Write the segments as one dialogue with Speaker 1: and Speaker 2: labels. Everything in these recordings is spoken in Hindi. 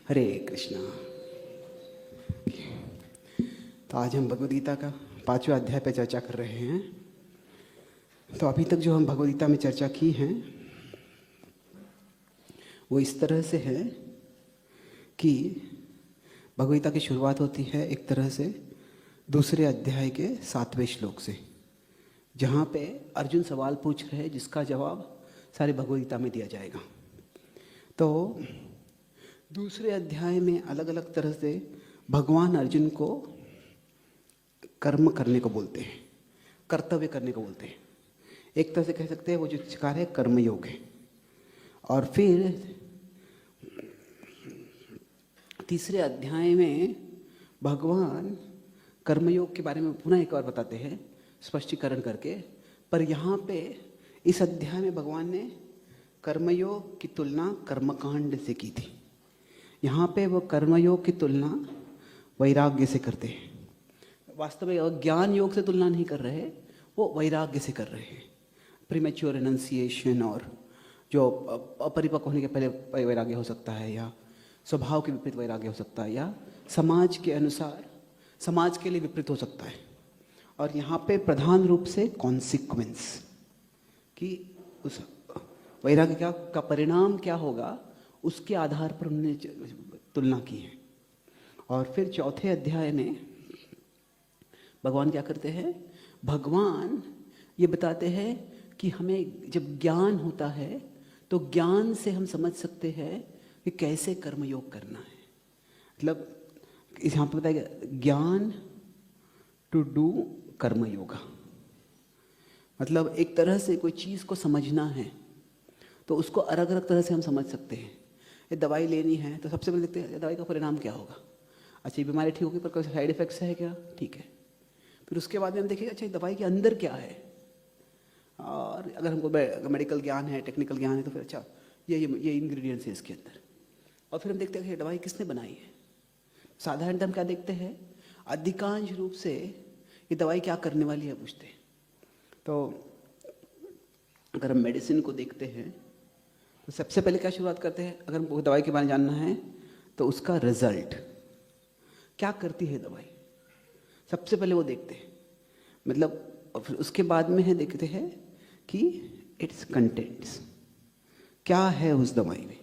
Speaker 1: हरे कृष्णा। तो आज हम भगवद गीता का 5वें अध्याय पर चर्चा कर रहे हैं। तो अभी तक जो हम भगवद गीता में चर्चा की हैं वो इस तरह से है कि भगवद गीता की शुरुआत होती है एक तरह से दूसरे अध्याय के 7वें श्लोक से, जहाँ पे अर्जुन सवाल पूछ रहे हैं जिसका जवाब सारे भगवद गीता में दिया जाएगा। तो दूसरे अध्याय में अलग अलग तरह से भगवान अर्जुन को कर्म करने को बोलते हैं, कर्तव्य करने को बोलते हैं। एक तरह से कह सकते हैं वो जो शिकार है कर्मयोग है। और फिर तीसरे अध्याय में भगवान कर्मयोग के बारे में पुनः एक बार बताते हैं स्पष्टीकरण करके। पर यहाँ पे इस अध्याय में भगवान ने कर्मयोग की तुलना कर्मकांड से की थी। यहाँ पे वो कर्मयोग की तुलना वैराग्य से करते हैं। वास्तव में ज्ञान योग से तुलना नहीं कर रहे, वो वैराग्य से कर रहे हैं। प्रीमेच्योर एनंसिएशन और जो अपरिपक्व होने के पहले वैराग्य हो सकता है, या स्वभाव के विपरीत वैराग्य हो सकता है, या समाज के अनुसार समाज के लिए विपरीत हो सकता है। और यहाँ पे प्रधान रूप से कॉन्सिक्वेंस कि उस वैराग्य का परिणाम क्या होगा उसके आधार पर उन्होंने तुलना की है। और फिर चौथे अध्याय में भगवान क्या करते हैं, भगवान ये बताते हैं कि हमें जब ज्ञान होता है तो ज्ञान से हम समझ सकते हैं कि कैसे कर्मयोग करना है। मतलब यहाँ पर बताया गया ज्ञान टू डू कर्मयोगा। मतलब एक तरह से कोई चीज़ को समझना है तो उसको अलग अलग तरह से हम समझ सकते हैं। ये दवाई लेनी है तो सबसे पहले देखते हैं दवाई का परिणाम क्या होगा। अच्छा ये बीमारी ठीक होगी पर कोई साइड इफेक्ट्स है क्या, ठीक है। फिर उसके बाद में हम देखेंगे अच्छा दवाई के अंदर क्या है। और अगर हमको मेडिकल ज्ञान है, टेक्निकल ज्ञान है, तो फिर अच्छा ये इंग्रेडिएंट्स है इसके अंदर। और फिर हम देखते हैं कि दवाई किसने बनाई है। साधारणतः हम क्या देखते हैं, अधिकांश रूप से ये दवाई क्या करने वाली है पूछते हैं। तो अगर हम मेडिसिन को देखते हैं तो सबसे पहले क्या शुरुआत करते हैं, अगर हमको दवाई के बारे में जानना है तो उसका रिजल्ट क्या करती है दवाई, सबसे पहले वो देखते हैं। मतलब और फिर उसके बाद में है देखते हैं कि इट्स कंटेंट्स क्या है उस दवाई में।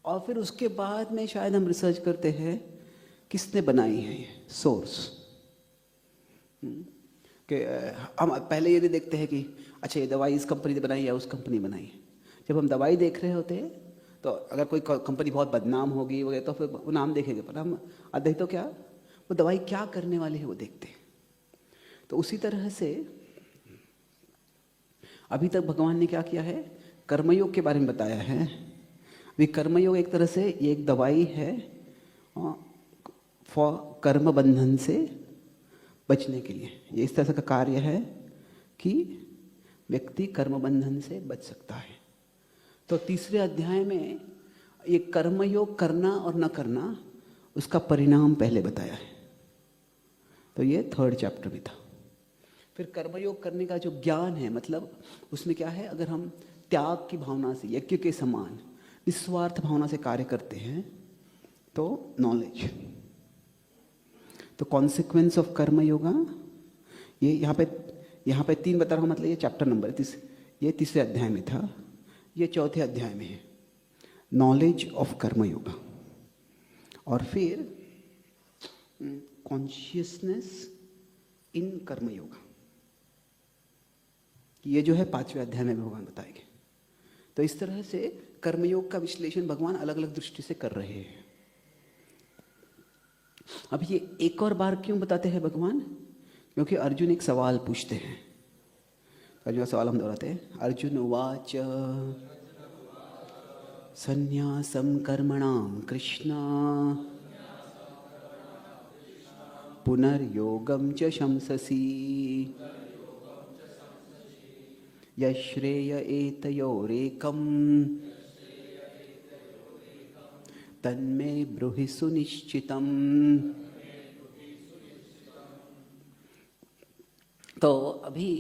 Speaker 1: और फिर उसके बाद में शायद हम रिसर्च करते हैं किसने बनाई है ये सोर्स। कि हम पहले ये नहीं देखते हैं कि अच्छा ये दवाई इस कंपनी ने बनाई या उस कंपनी ने बनाई है। जब हम दवाई देख रहे होते हैं तो अगर कोई कंपनी बहुत बदनाम होगी वगैरह तो फिर वो नाम देखेंगे, पर हम अधिक तो क्या वो दवाई क्या करने वाली है वो देखते हैं। तो उसी तरह से अभी तक भगवान ने क्या किया है, कर्मयोग के बारे में बताया है। अभी कर्मयोग एक तरह से ये एक दवाई है फॉर कर्म बंधन से बचने के लिए। ये इस तरह का कार्य है कि व्यक्ति कर्म बंधन से बच सकता है। तो तीसरे अध्याय में ये कर्मयोग करना और न करना उसका परिणाम पहले बताया है। तो ये 3rd चैप्टर में था। फिर कर्मयोग करने का जो ज्ञान है, मतलब उसमें क्या है, अगर हम त्याग की भावना से यज्ञ के समान निस्वार्थ भावना से कार्य करते हैं तो नॉलेज। तो कॉन्सिक्वेंस ऑफ कर्म योगा ये यहाँ पे 3 बता रहा हूँ। मतलब ये चैप्टर नंबर ये तीसरे अध्याय में था, ये चौथे अध्याय में है नॉलेज ऑफ कर्म योगा। और फिर कॉन्शियसनेस इन कर्म योगा, ये जो है 5वें अध्याय में भगवान बताएंगे। तो इस तरह से कर्मयोग का विश्लेषण भगवान अलग अलग दृष्टि से कर रहे हैं। अब ये एक और बार क्यों बताते हैं भगवान, क्योंकि अर्जुन एक सवाल पूछते हैं। अर्जुन का सवाल हम दोहराते हैं। अर्जुन उवाच संन्यासं कर्मणां कृष्ण पुनर्योगं च शंससि यश्रेय एतयोरेकं तन्मे ब्रूहि सुनिश्चितम्। तो अभी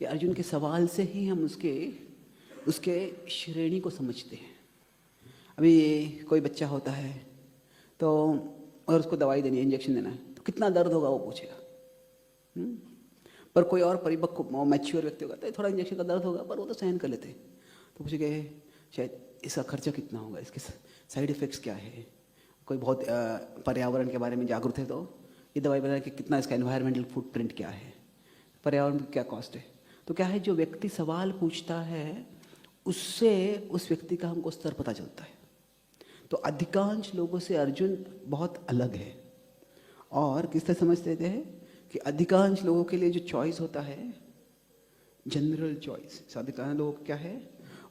Speaker 1: ये अर्जुन के सवाल से ही हम उसके श्रेणी को समझते हैं। अभी कोई बच्चा होता है तो और उसको दवाई देनी है, इंजेक्शन देना है, तो कितना दर्द होगा वो पूछेगा। पर कोई और परिपक्व मैच्योर व्यक्ति होगा तो थोड़ा इंजेक्शन का दर्द होगा पर वो तो सहन कर लेते हैं। तो पूछेंगे शायद इसका खर्चा कितना होगा, इसके साइड इफ़ेक्ट्स क्या है। कोई बहुत पर्यावरण के बारे में जागरूक है तो ये दवाई बना कि कितना इसका एनवायरमेंटल फुटप्रिंट क्या है, पर्यावरण की क्या कॉस्ट है। तो क्या है, जो व्यक्ति सवाल पूछता है उससे उस व्यक्ति का हमको स्तर पता चलता है। तो अधिकांश लोगों से अर्जुन बहुत अलग है। और किस तरह समझते थे कि अधिकांश लोगों के लिए जो चॉइस होता है जनरल चॉइस, अधिकांश लोगों को क्या है,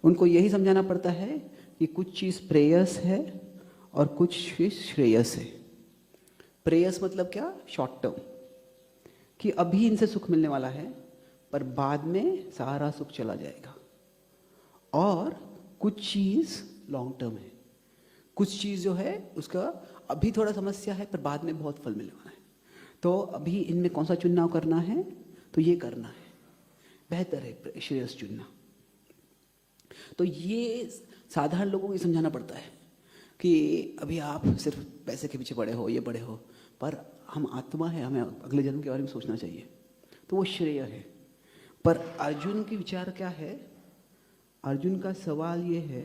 Speaker 1: उनको यही समझाना पड़ता है कि कुछ चीज़ प्रेयस है और कुछ चीज़ श्रेयस है। प्रेयस मतलब क्या, शॉर्ट टर्म, कि अभी इनसे सुख मिलने वाला है पर बाद में सारा सुख चला जाएगा। और कुछ चीज़ लॉन्ग टर्म है, कुछ चीज़ जो है उसका अभी थोड़ा समस्या है पर बाद में बहुत फल मिलने वाला है। तो अभी इनमें कौन सा चुनाव करना है, तो ये करना है, बेहतर है श्रेयस चुनना। तो ये साधारण लोगों को समझाना पड़ता है कि अभी आप सिर्फ पैसे के पीछे पड़े हो, ये पड़े हो, पर हम आत्मा है, हमें अगले जन्म के बारे में सोचना चाहिए, तो वो श्रेय है। पर अर्जुन की विचार क्या है, अर्जुन का सवाल ये है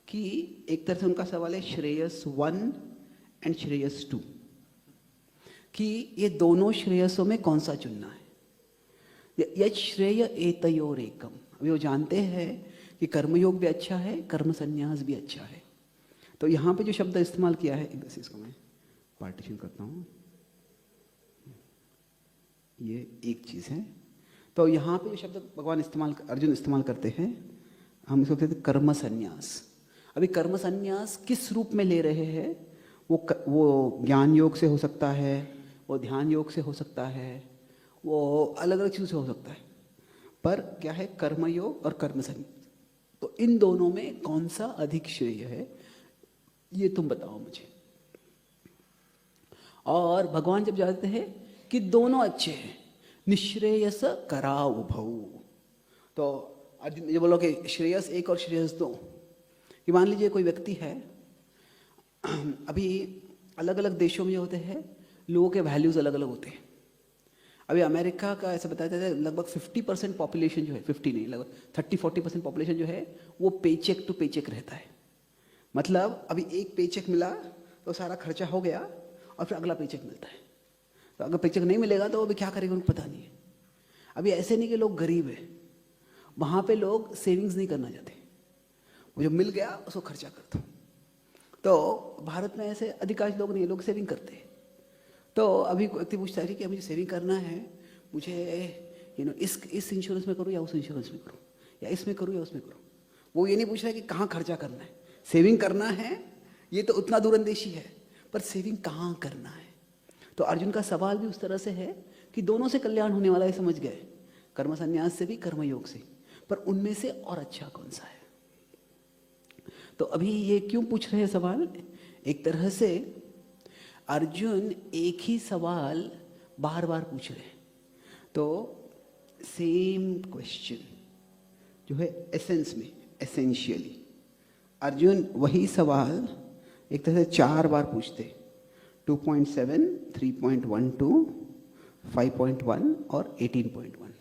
Speaker 1: कि एक तरह से उनका सवाल है श्रेयस 1 एंड श्रेयस 2, कि ये दोनों श्रेयसों में कौन सा चुनना है। यत् श्रेय एतयोर एकम, अभी वो जानते हैं कि कर्मयोग भी अच्छा है, कर्म संन्यास भी अच्छा है। तो यहाँ पे जो शब्द इस्तेमाल किया है, एक इसको मैं पार्टीशन करता हूँ, ये एक चीज़ है। तो यहाँ पे जो शब्द भगवान अर्जुन इस्तेमाल करते हैं, हम इसको कहते हैं कर्म संन्यास। अभी कर्म संन्यास किस रूप में ले रहे हैं, वो ज्ञान योग से हो सकता है, वो ध्यान योग से हो सकता है, वो अलग अलग चीज़ों से हो सकता है, पर क्या है कर्मयोग और कर्म संन्यास। तो इन दोनों में कौन सा अधिक श्रेय है, ये तुम बताओ मुझे। और भगवान जब जानते हैं कि दोनों अच्छे हैं, निश्रेयस कराव भऊ, तो अर्जुन ये बोलो कि श्रेयस 1 और श्रेयस 2, कि मान लीजिए कोई व्यक्ति है, अभी अलग अलग देशों में जो होते हैं लोगों के वैल्यूज़ अलग अलग होते हैं। अभी अमेरिका का ऐसा बताया जाता है लगभग 50% पॉपुलेशन जो है, 50 नहीं, लगभग 30-40% पॉपुलेशन जो है वो पेचेक टू पेचेक रहता है। मतलब अभी एक पेचेक मिला तो सारा खर्चा हो गया और फिर अगला पेचेक मिलता है। तो अगर पेचेक नहीं मिलेगा तो अभी क्या करेंगे उनको पता नहीं है। अभी ऐसे नहीं कि लोग गरीब है, वहाँ पे लोग सेविंग्स नहीं करना चाहते, वो जो मिल गया उसको खर्चा कर दो। तो भारत में ऐसे अधिकांश लोग नहीं, लोग सेविंग करते हैं। तो अभी व्यक्ति पूछता है कि मुझे सेविंग करना है, मुझे इस इंश्योरेंस में करूँ या उस इंश्योरेंस में करूँ, या इसमें करूँ या उसमें करूँ। वो ये नहीं पूछ रहा है कि कहाँ खर्चा करना है। सेविंग करना है ये तो उतना दूरंदेशी है, पर सेविंग कहाँ करना है। तो अर्जुन का सवाल भी उस तरह से है कि दोनों से कल्याण होने वाला है, समझ गए, कर्म संन्यास से भी कर्मयोग से, पर उनमें से और अच्छा कौन सा है। तो अभी ये क्यों पूछ रहे हैं सवाल, एक तरह से अर्जुन एक ही सवाल बार बार पूछ रहे हैं। तो सेम क्वेश्चन जो है एसेंस में, एसेंशियली अर्जुन वही सवाल एक तरह से 4 बार पूछते, 2.7, 3.12, 5.1 और 18.1।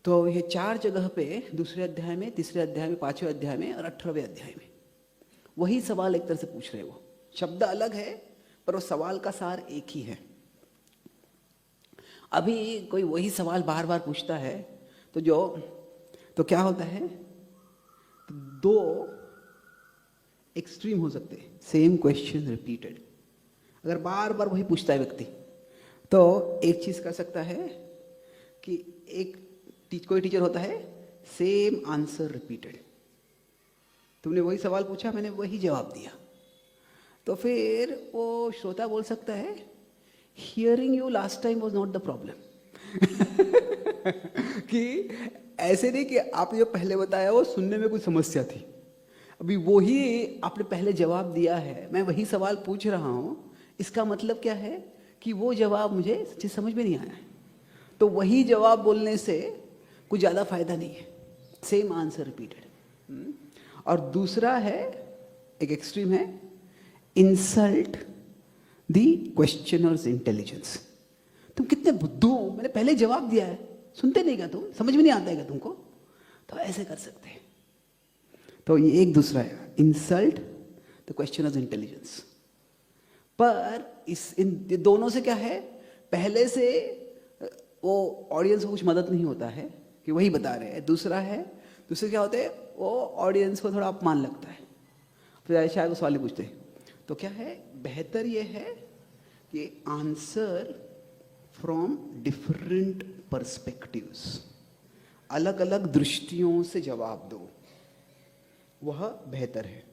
Speaker 1: तो ये 4 जगह पे, दूसरे अध्याय में, तीसरे अध्याय में, 5वें अध्याय में और 18वें अध्याय में वही सवाल एक तरह से पूछ रहे हैं। वो शब्द अलग है पर वो सवाल का सार एक ही है। अभी कोई वही सवाल बार बार पूछता है तो क्या होता है, तो 2 एक्सट्रीम हो सकते हैं, सेम क्वेश्चन रिपीटेड। अगर बार बार वही पूछता है व्यक्ति तो एक चीज़ कर सकता है कि कोई टीचर होता है, सेम आंसर रिपीटेड, तुमने वही सवाल पूछा, मैंने वही जवाब दिया, तो फिर वो श्रोता बोल सकता है hearing you last time was not the problem. कि ऐसे नहीं कि आपने जो पहले बताया वो सुनने में कुछ समस्या थी, अभी वही आपने पहले जवाब दिया है, मैं वही सवाल पूछ रहा हूँ, इसका मतलब क्या है कि वो जवाब मुझे सच्ची समझ में नहीं आया है। तो वही जवाब बोलने से कुछ ज़्यादा फायदा नहीं है, सेम आंसर रिपीटेड। और दूसरा है, एक एक्सट्रीम है, इंसल्ट द क्वेश्चनर्स इंटेलिजेंस। तुम कितने बुद्धू हो, मैंने पहले जवाब दिया है, सुनते नहीं क्या तुम, समझ में नहीं आता है क्या तुमको? तो ऐसे कर सकते हैं। तो ये एक दूसरा है, इंसल्ट द क्वेश्चनर्स इंटेलिजेंस। पर इन दोनों से क्या है, पहले से वो ऑडियंस को कुछ मदद नहीं होता है कि वही बता रहे हैं। दूसरा है, दूसरे क्या होते हैं, वो ऑडियंस को थोड़ा अपमान लगता है, फिर शायद वो सवाल ही पूछते हैं। तो क्या है, बेहतर ये है कि आंसर फ्रॉम डिफरेंट पर्सपेक्टिव्स, अलग अलग दृष्टियों से जवाब दो, वह बेहतर है।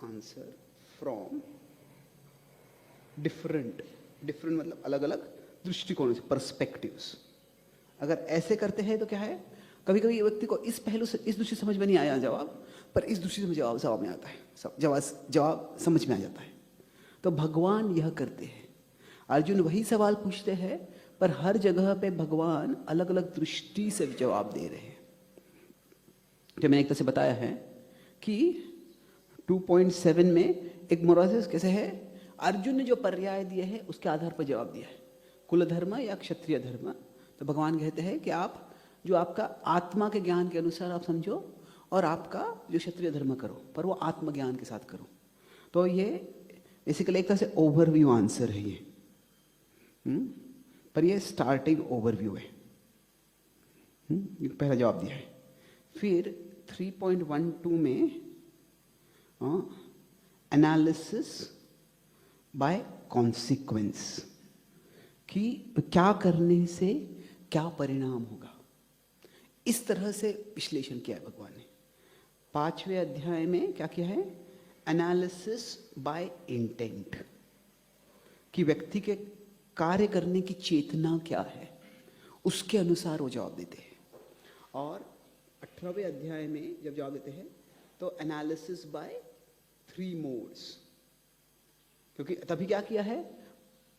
Speaker 1: आंसर फ्रॉम डिफरेंट, डिफरेंट मतलब अलग अलग दृष्टिकोणों से, पर्सपेक्टिव्स। अगर ऐसे करते हैं तो क्या है, कभी कभी व्यक्ति को इस पहलू से, इस दृष्टि समझ में नहीं आया जवाब, पर इस दृष्टि से जवाब में आता है, जवाब समझ में आ जाता है। तो भगवान यह करते हैं, अर्जुन वही सवाल पूछते हैं, पर हर जगह पे भगवान अलग अलग दृष्टि से जवाब दे रहे हैं। जो मैंने एक तरह से बताया है कि 2.7 में एक मोरासिस कैसे है, अर्जुन ने जो पर्याय दिए हैं उसके आधार पर जवाब दिया है, कुल धर्म या क्षत्रिय धर्म। तो भगवान कहते हैं कि आप जो आपका आत्मा के ज्ञान के अनुसार आप समझो, और आपका जो क्षत्रिय धर्म करो, पर वो आत्मज्ञान के साथ करो। तो ये बेसिकली एक तरह से ओवरव्यू आंसर है ये, पर ये स्टार्टिंग ओवरव्यू है। पहला जवाब दिया है। फिर 3.12 में एनालिसिस बाय कॉन्सिक्वेंस, कि क्या करने से क्या परिणाम होगा, इस तरह से विश्लेषण किया है भगवान ने। 5वें अध्याय में क्या किया है, एनालिसिस बाय इंटेंट, कि व्यक्ति के कार्य करने की चेतना क्या है, उसके अनुसार वो जवाब देते हैं। और 18वें अध्याय में जब जवाब देते हैं तो एनालिसिस बाय 3 मोड्स, क्योंकि तभी क्या किया है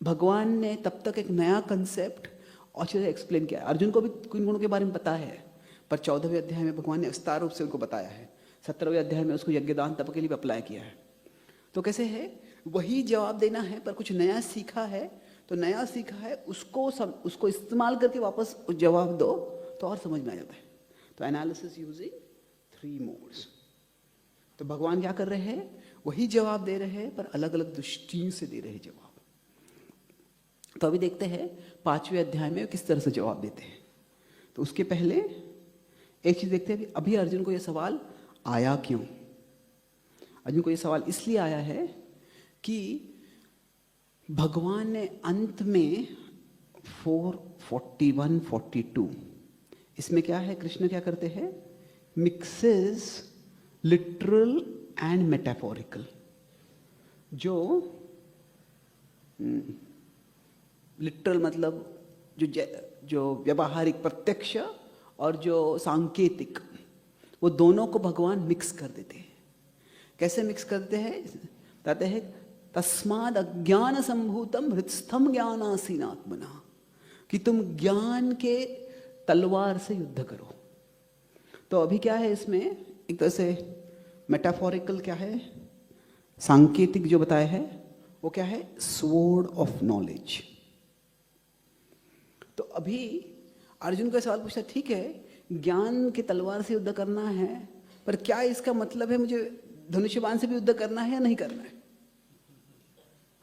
Speaker 1: भगवान ने, तब तक एक नया कंसेप्ट और अच्छे से एक्सप्लेन किया। अर्जुन को भी कुछ गुणों के बारे में पता है, पर 14वें अध्याय में भगवान ने विस्तार रूप से उनको बताया है। 17वें अध्याय में उसको यज्ञदान तप के लिए भी अप्लाई किया है। तो कैसे है, वही जवाब देना है, पर कुछ नया सीखा है, तो नया सीखा है उसको इस्तेमाल करके वापस जवाब दो तो और समझ में आ जाता है। तो एनालिसिस यूजिंग 3 मोड्स। तो भगवान क्या कर रहे हैं, वही जवाब दे रहे हैं, पर अलग अलग दृष्टि से दे रहे हैं जवाब। तो अभी देखते हैं 5वें अध्याय में किस तरह से जवाब देते हैं। तो उसके पहले एक चीज देखते हैं, अभी अर्जुन को यह सवाल आया क्यों। अर्जुन को यह सवाल इसलिए आया है कि भगवान ने अंत में 4:41-42 इसमें क्या है, कृष्ण क्या करते हैं, mixes literal and metaphorical. Literal मतलब जो व्यावहारिक प्रत्यक्ष और जो सांकेतिक, वो दोनों को भगवान मिक्स कर देते हैं। कैसे मिक्स करते हैं, बताते हैं, तस्माद अज्ञान संभूतम हृत्स्थम ज्ञानासीनात्मना, कि तुम ज्ञान के तलवार से युद्ध करो। तो अभी क्या है इसमें, एक तरह से मेटाफोरिकल क्या है, सांकेतिक जो बताया है वो क्या है, स्वॉर्ड ऑफ नॉलेज। तो अभी अर्जुन का सवाल पूछा, ठीक है ज्ञान की तलवार से युद्ध करना है, पर क्या इसका मतलब है मुझे धनुष्य बाण से भी युद्ध करना है या नहीं करना है?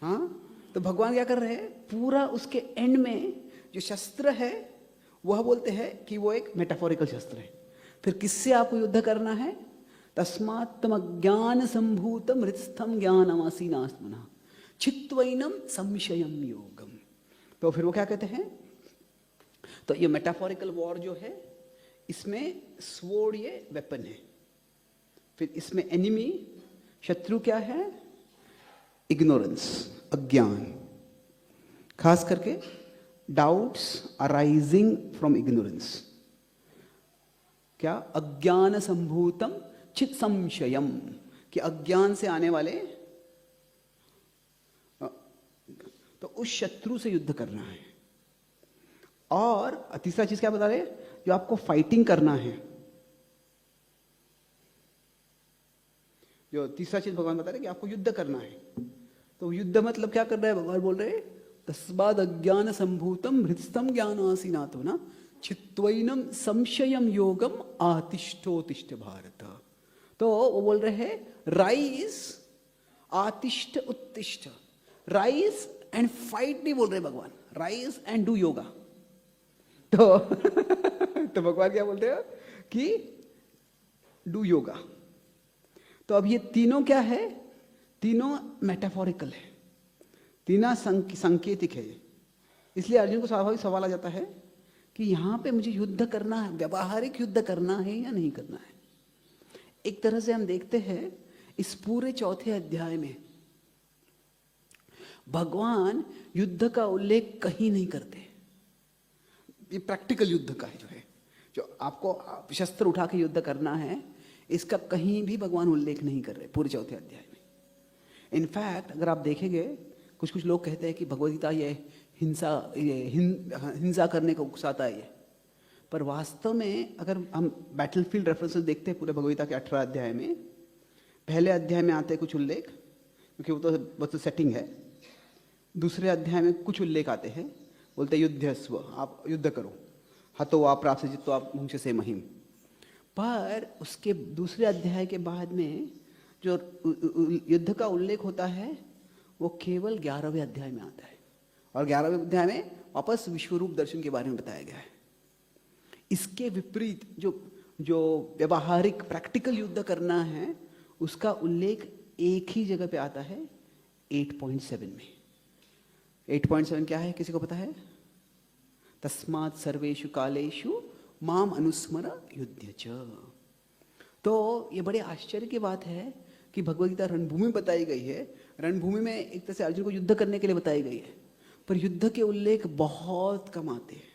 Speaker 1: हाँ, तो भगवान क्या कर रहे हैं, पूरा उसके एंड में जो शस्त्र है वह बोलते हैं कि वो एक मेटाफोरिकल शस्त्र है। फिर किससे आपको युद्ध करना है, तस्मात् तम अज्ञान संभूतम हृत्स्थम ज्ञानमासीनात्मना चित्वैनम संशयम योगम। तो फिर वो क्या कहते हैं, तो ये मेटाफोरिकल वॉर जो है, इसमें स्वॉर्ड ये वेपन है, फिर इसमें एनिमी शत्रु क्या है, इग्नोरेंस अज्ञान, खास करके डाउट्स अराइजिंग फ्रॉम इग्नोरेंस। क्या, अज्ञान संभूतम चित संशयम, कि अज्ञान से आने वाले, तो उस शत्रु से युद्ध करना है। और तीसरा चीज क्या बता रहे, जो आपको फाइटिंग करना है, जो तीसरा चीज भगवान बता रहे हैं कि आपको युद्ध करना है। तो युद्ध मतलब क्या कर रहे हैं भगवान बोल रहे हैं, तस्माद् अज्ञान संभूतम हृत्स्थम ज्ञानासीनातो न चित्वैनम संशयम योगम आतिष्ठोतिष्ठ भारत। तो वो बोल रहे हैं राइज, आतिष्ठ उत्तिष्ठ, राइज एंड फाइट नहीं बोल रहे भगवान, राइज एंड डू योगा। तो तो भगवान क्या बोलते हैं कि डू योगा। तो अब ये तीनों क्या है, तीनों मेटाफोरिकल है, तीनों सांकेतिक है। इसलिए अर्जुन को स्वाभाविक सवाल आ जाता है कि यहाँ पे मुझे युद्ध करना है, व्यावहारिक युद्ध करना है या नहीं करना है। एक तरह से हम देखते हैं इस पूरे चौथे अध्याय में भगवान युद्ध का उल्लेख कहीं नहीं करते। ये प्रैक्टिकल युद्ध का है, जो आपको शस्त्र उठा के युद्ध करना है, इसका कहीं भी भगवान उल्लेख नहीं कर रहे पूरे चौथे अध्याय में। इनफैक्ट अगर आप देखेंगे, कुछ कुछ लोग कहते हैं कि भगवद गीता ये हिंसा करने को उकसाता है ये, पर वास्तव में अगर हम बैटलफील्ड रेफरेंसेस देखते हैं पूरे भगवद गीता के 18 अध्याय में, पहले अध्याय में आते हैं कुछ उल्लेख, क्योंकि वो तो सेटिंग है। दूसरे अध्याय में कुछ उल्लेख आते हैं, बोलते युद्धस्व, आप युद्ध करो, हतो वा प्राप्त जित्वा मुंक्ष्यसे महिम। पर उसके दूसरे अध्याय के बाद में जो युद्ध का उल्लेख होता है वो केवल 11वें अध्याय में आता है, और 11वें अध्याय में वापस विश्वरूप दर्शन के बारे में बताया गया है। इसके विपरीत जो व्यवहारिक प्रैक्टिकल युद्ध करना है उसका उल्लेख एक ही जगह पे आता है, 8.7 में। 8.7 क्या है, किसी को पता है? तस्मात् सर्वेषु कालेषु माम अनुस्मर युध्य च। तो ये बड़े आश्चर्य की बात है कि भगवद गीता रणभूमि बताई गई है। रणभूमि में एक तरह से अर्जुन को युद्ध करने के लिए बताई गई है, पर युद्ध के उल्लेख बहुत कम आते हैं।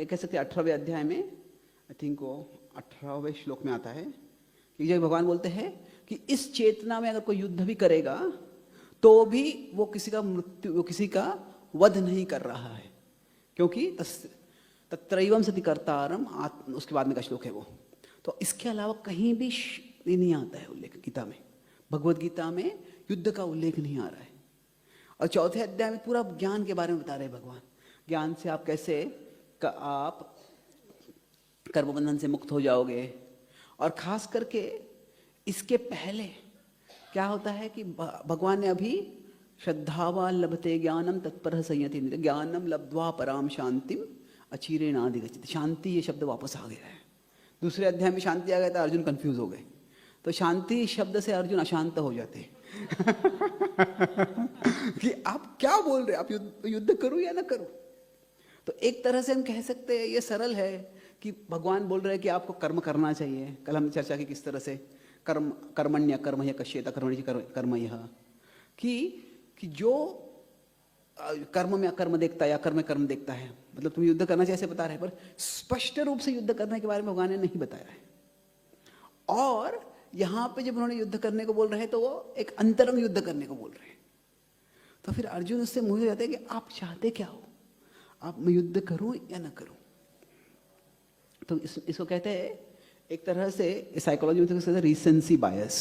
Speaker 1: कह सकते हैं 18वें अध्याय में, आई थिंक वो 18वें श्लोक में आता है कि जब भगवान बोलते हैं कि इस चेतना में अगर कोई युद्ध भी करेगा तो भी वो किसी का वध नहीं कर रहा है, क्योंकि तत्रैवं सति कर्तारम आत्म, उसके बाद में का श्लोक है वो। तो इसके अलावा कहीं भी नहीं आता है उल्लेख गीता में, भगवद गीता में युद्ध का उल्लेख नहीं आ रहा है। और चौथे अध्याय में पूरा ज्ञान के बारे में बता रहे हैं भगवान, ज्ञान से आप कैसे आप कर्मबंधन से मुक्त हो जाओगे। और खास करके इसके पहले क्या होता है कि भगवान ने अभी श्रद्धावान लभते ज्ञानम तत्पर संयति ज्ञानम लब्ध्वा पराम शांतिम अचिरेणादि गच्छति। शांति ये शब्द वापस आ गया है। दूसरे अध्याय में शांति आ गया था, अर्जुन कंफ्यूज हो गए, तो शांति शब्द से अर्जुन अशांत हो जाते कि आप क्या बोल रहे, आप युद्ध करूं या ना करूं। तो एक तरह से हम कह सकते हैं ये सरल है कि भगवान बोल रहे हैं कि आपको कर्म करना चाहिए। कल हमने चर्चा की किस तरह से कर्मण्य कर्म यह कश्येत कर्मणि कर्म यह, कि जो कर्म में अकर्म देखता है या कर्म में कर्म देखता है, मतलब तुम युद्ध करना चाहिए ऐसे बता रहे हैं, पर स्पष्ट रूप से युद्ध करने के बारे में भगवान ने नहीं बताया है। और यहाँ पे जब उन्होंने युद्ध करने को बोल रहे हैं तो वो एक अंतरंग युद्ध करने को बोल रहे हैं। तो फिर अर्जुन उससे मुझे हो जाते हैं कि आप चाहते क्या हो, आप मैं युद्ध करूं या ना करूं। तो इसको कहते हैं एक तरह से साइकोलॉजी में तो कहते हैं रीसेंसी बायस।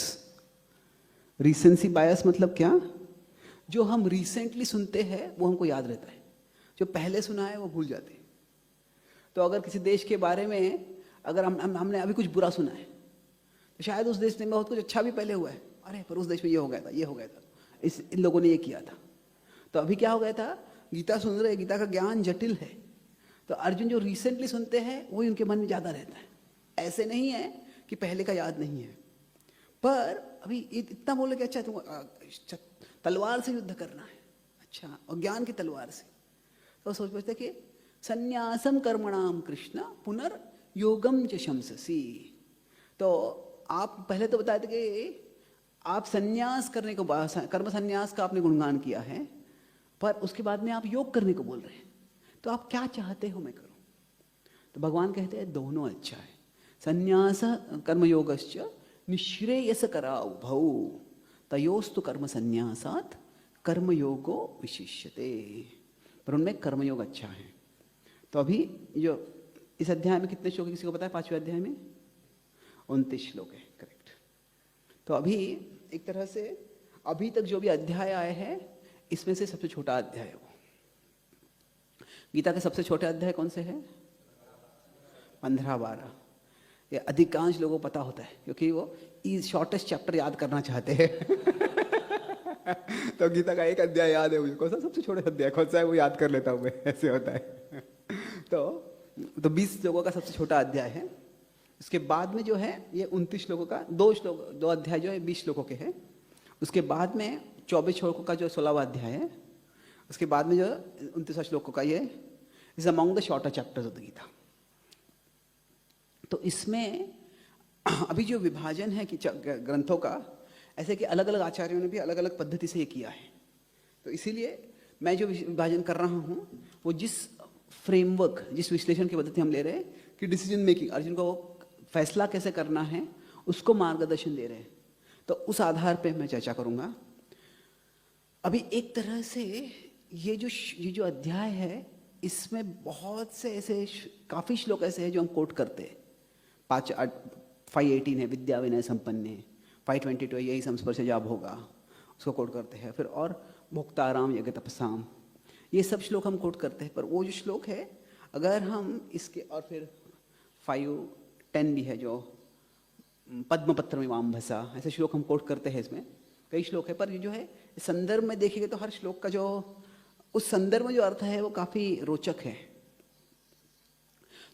Speaker 1: रीसेंसी बायस मतलब क्या, जो हम रिसेंटली सुनते हैं वो हमको याद रहता है, जो पहले सुना है वो भूल जाते हैं। तो अगर किसी देश के बारे में अगर हमने अभी कुछ बुरा सुना है तो शायद उस देश में बहुत कुछ अच्छा भी पहले हुआ है, अरे पर उस देश में ये हो गया था, ये हो गया था, इन लोगों ने ये किया था। तो अभी क्या हो गया था, गीता सुन रहे, गीता का ज्ञान जटिल है, तो अर्जुन जो रिसेंटली सुनते हैं वही उनके मन में ज़्यादा रहता है। ऐसे नहीं है कि पहले का याद नहीं है, पर अभी इतना बोले कि अच्छा तुम तलवार से युद्ध करना है, अच्छा, और ज्ञान की तलवार से। तो सोच पड़ते कि संन्यासम कर्मणाम कृष्ण पुनर्योगम च शंससी। तो आप पहले तो बताए थे कि आप संन्यास करने को, कर्म संन्यास का आपने गुणगान किया है, पर उसके बाद में आप योग करने को बोल रहे हैं, तो आप क्या चाहते हो मैं करूं। तो भगवान कहते हैं दोनों अच्छा है, संन्यास कर्मयोगश्च निःश्रेयस कराउ भौ तयोस्तु कर्म संन्यासात् कर्मयोगो विशिष्यते। पर उनमें कर्मयोग अच्छा है। तो अभी जो इस अध्याय में कितने श्लोक है किसी को पता है? 5वें अध्याय में 29 श्लोक है, करेक्ट। तो अभी एक तरह से अभी तक जो भी अध्याय आए हैं इसमें से सबसे छोटा अध्याय है वो। गीता के सबसे छोटे अध्याय कौन से हैं? 15-12। ये अधिकांश लोगों को पता होता है क्योंकि वो शॉर्टेस्ट चैप्टर याद करना चाहते हैं। तो गीता का एक अध्याय याद है मुझे, कौन सा सबसे छोटा अध्याय कौन सा है वो याद कर लेता हूँ मैं, ऐसे होता है। तो 20 लोगों का सबसे छोटा अध्याय है। उसके बाद में जो है ये 29 श्लोकों का दो अध्याय जो है 20 श्लोकों के हैं। उसके बाद में 24 श्लोकों का जो 16वां अध्याय है, उसके बाद में जो 29 श्लोकों का ये is among the shorter chapters of the Gita. तो इसमें अभी जो विभाजन है कि ग्रंथों का, ऐसे कि अलग अलग आचार्यों ने भी अलग अलग पद्धति से ये किया है। तो इसीलिए मैं जो विभाजन कर रहा हूँ वो जिस फ्रेमवर्क, जिस विश्लेषण की पद्धति हम ले रहे हैं कि डिसीजन मेकिंग, अर्जुन को फैसला कैसे करना है उसको मार्गदर्शन दे रहे हैं, तो उस आधार पे मैं चर्चा करूँगा। अभी एक तरह से ये जो अध्याय है इसमें बहुत से ऐसे काफ़ी श्लोक ऐसे हैं जो हम कोट करते हैं। 518 है विद्या विनय संपन्न, 522 यही संस्पर्श जाब होगा, उसको कोट करते हैं। फिर और भोक्ताराम यज्ञ तपसाम, ये सब श्लोक हम कोट करते हैं। पर वो जो श्लोक है अगर हम इसके, और फिर 510 भी है जो पद्मपत्र में वाम भसा, ऐसे श्लोक हम कोट करते हैं। इसमें कई श्लोक है, पर ये जो है संदर्भ में देखेंगे तो हर श्लोक का जो उस संदर्भ में जो अर्थ है वो काफ़ी रोचक है।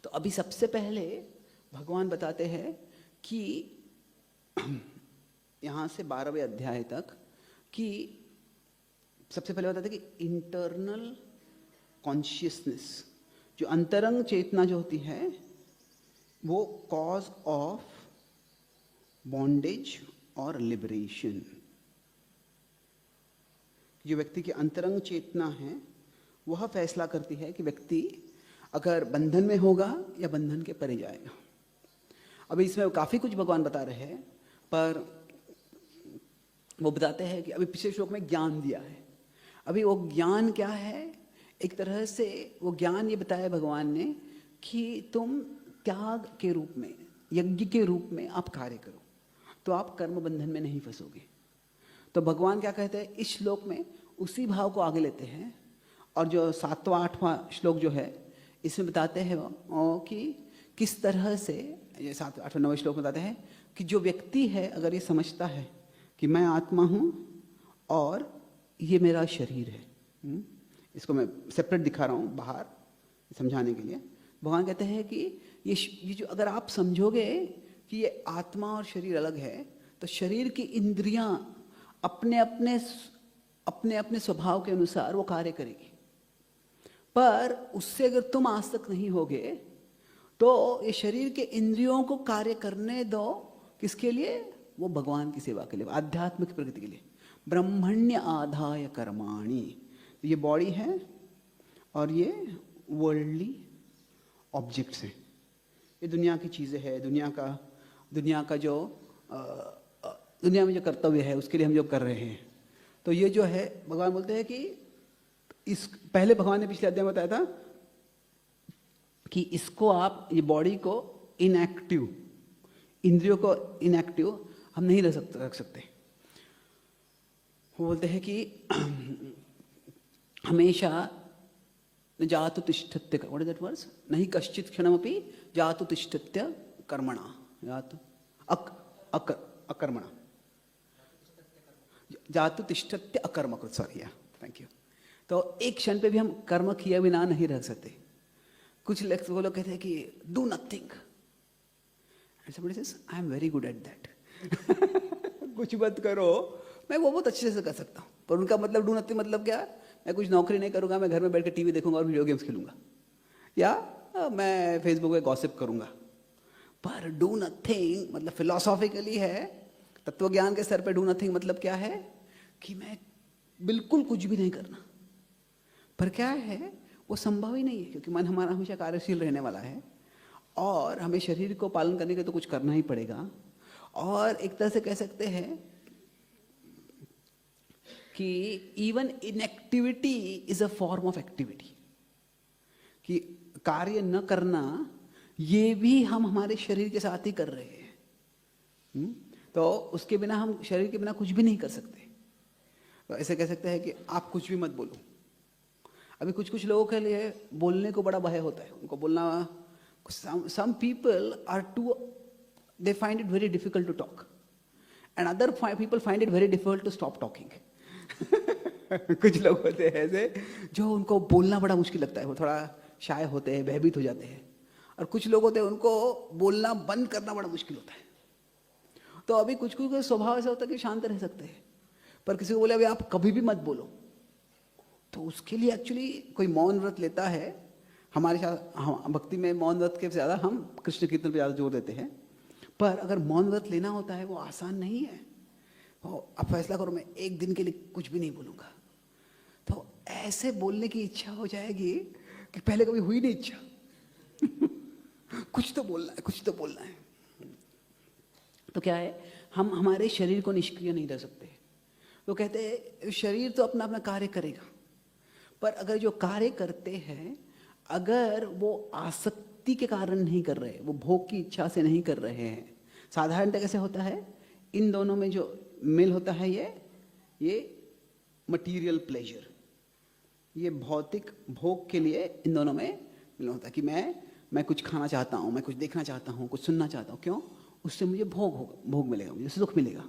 Speaker 1: तो अभी सबसे पहले भगवान बताते हैं कि यहाँ से 12वें अध्याय तक कि सबसे पहले बताते हैं कि इंटरनल कॉन्शियसनेस, जो अंतरंग चेतना जो होती है वो कॉज ऑफ बॉन्डेज और लिबरेशन। जो व्यक्ति की अंतरंग चेतना है वह फैसला करती है कि व्यक्ति अगर बंधन में होगा या बंधन के परे जाएगा। अभी इसमें काफ़ी कुछ भगवान बता रहे हैं, पर वो बताते हैं कि अभी पिछले श्लोक में ज्ञान दिया है। अभी वो ज्ञान क्या है? एक तरह से वो ज्ञान ये बताया भगवान ने कि तुम त्याग के रूप में, यज्ञ के रूप में आप कार्य करो तो आप कर्म बंधन में नहीं फंसोगे। तो भगवान क्या कहते हैं इस श्लोक में, उसी भाव को आगे लेते हैं। और जो 7वां 8वां श्लोक जो है इसमें बताते हैं वो कि किस तरह से, ये 7, 8, 9 श्लोक में बताते हैं कि जो व्यक्ति है अगर ये समझता है कि मैं आत्मा हूँ और ये मेरा शरीर है, इसको मैं सेपरेट दिखा रहा हूँ बाहर समझाने के लिए। भगवान कहते हैं कि ये जो अगर आप समझोगे कि ये आत्मा और शरीर अलग है तो शरीर की इंद्रियां अपने अपने स्वभाव के अनुसार वो कार्य करेगी। पर उससे अगर तुम आसक्त नहीं होगे तो ये शरीर के इंद्रियों को कार्य करने दो। किसके लिए? वो भगवान की सेवा के लिए, आध्यात्मिक प्रगति के लिए। ब्रह्मण्य आधाय कर्माणि, ये बॉडी है और ये वर्ल्डली ऑब्जेक्ट्स हैं, ये दुनिया की चीज़ें हैं, दुनिया का जो दुनिया में जो कर्तव्य है उसके लिए हम जो कर रहे हैं। तो ये जो है भगवान बोलते हैं कि इस पहले भगवान ने पिछले अध्याय में बताया था कि इसको आप, ये बॉडी को इनएक्टिव, इंद्रियों को इनएक्टिव हम नहीं रख सकते। वो बोलते हैं कि हमेशा जातु तिष्ठत्य, व्हाट इज दैट वर्ड्स, नहीं कश्चित क्षणमपि जातु तिष्ठत्य कर्मणा, जातु अकर्मणा, जातु तिष्ठत्य अकर्मकृत, सॉरी, थैंक यू। तो एक क्षण पे भी हम कर्म किए बिना नहीं रह सकते। कुछ वो लोग कहते हैं कि do nothing, I am very good at that. कुछ मत करो, मैं वो बहुत अच्छे से कर सकता हूँ। पर उनका मतलब डू नथिंग मतलब क्या? मैं कुछ नौकरी नहीं करूँगा, मैं घर में बैठ के टीवी देखूंगा और वीडियो गेम्स खेलूंगा, या मैं फेसबुक पे गॉसिप करूँगा। पर डू नथिंग मतलब फिलोसॉफिकली है, तत्वज्ञान के स्तर पे डू नथिंग मतलब क्या है कि मैं बिल्कुल कुछ भी नहीं करना। पर क्या है, वो संभव ही नहीं है क्योंकि मन हमारा हमेशा कार्यशील रहने वाला है और हमें शरीर को पालन करने के तो कुछ करना ही पड़ेगा। और एक तरह से कह सकते हैं कि even inactivity is a form of activity, कि कार्य न करना ये भी हम हमारे शरीर के साथ ही कर रहे हैं। तो तो उसके बिना हम, शरीर के बिना कुछ भी नहीं कर सकते। तो ऐसे कह सकते हैं कि आप कुछ भी मत बोलो। अभी कुछ कुछ लोगों के लिए बोलने को बड़ा भय होता है, उनको बोलना, some people are too, they find it very difficult to talk and other people find it very difficult to stop talking. कुछ लोग होते हैं ऐसे जो उनको बोलना बड़ा मुश्किल लगता है, वो थोड़ा शाय होते हैं, भयभीत हो जाते हैं, और कुछ लोग होते हैं उनको बोलना बंद करना बड़ा मुश्किल होता है। तो अभी कुछ कुछ का स्वभाव ऐसा होता है कि शांत रह सकते हैं, पर किसी को बोले अभी आप कभी भी मत बोलो, तो उसके लिए एक्चुअली कोई मौन व्रत लेता है। हमारे साथ हम भक्ति में मौन व्रत के ज़्यादा हम कृष्ण कीर्तन पर ज़्यादा जोर देते हैं, पर अगर मौन व्रत लेना होता है वो आसान नहीं है। अब फैसला करो मैं एक दिन के लिए कुछ भी नहीं बोलूँगा, तो ऐसे बोलने की इच्छा हो जाएगी कि पहले कभी हुई नहीं इच्छा। कुछ तो बोलना है, कुछ तो बोलना है। तो क्या है, हम हमारे शरीर को निष्क्रिय नहीं रह सकते। तो कहते हैं शरीर तो अपना अपना कार्य करेगा, पर अगर जो कार्य करते हैं अगर वो आसक्ति के कारण नहीं कर रहे, वो भोग की इच्छा से नहीं कर रहे हैं। साधारणतः कैसे होता है, इन दोनों में जो मेल होता है ये मटीरियल प्लेजर, ये भौतिक भोग के लिए इन दोनों में मेल होता है कि मैं कुछ खाना चाहता हूँ, मैं कुछ देखना चाहता हूँ, कुछ सुनना चाहता हूँ। क्यों? उससे मुझे भोग मिलेगा, मुझे सुख मिलेगा।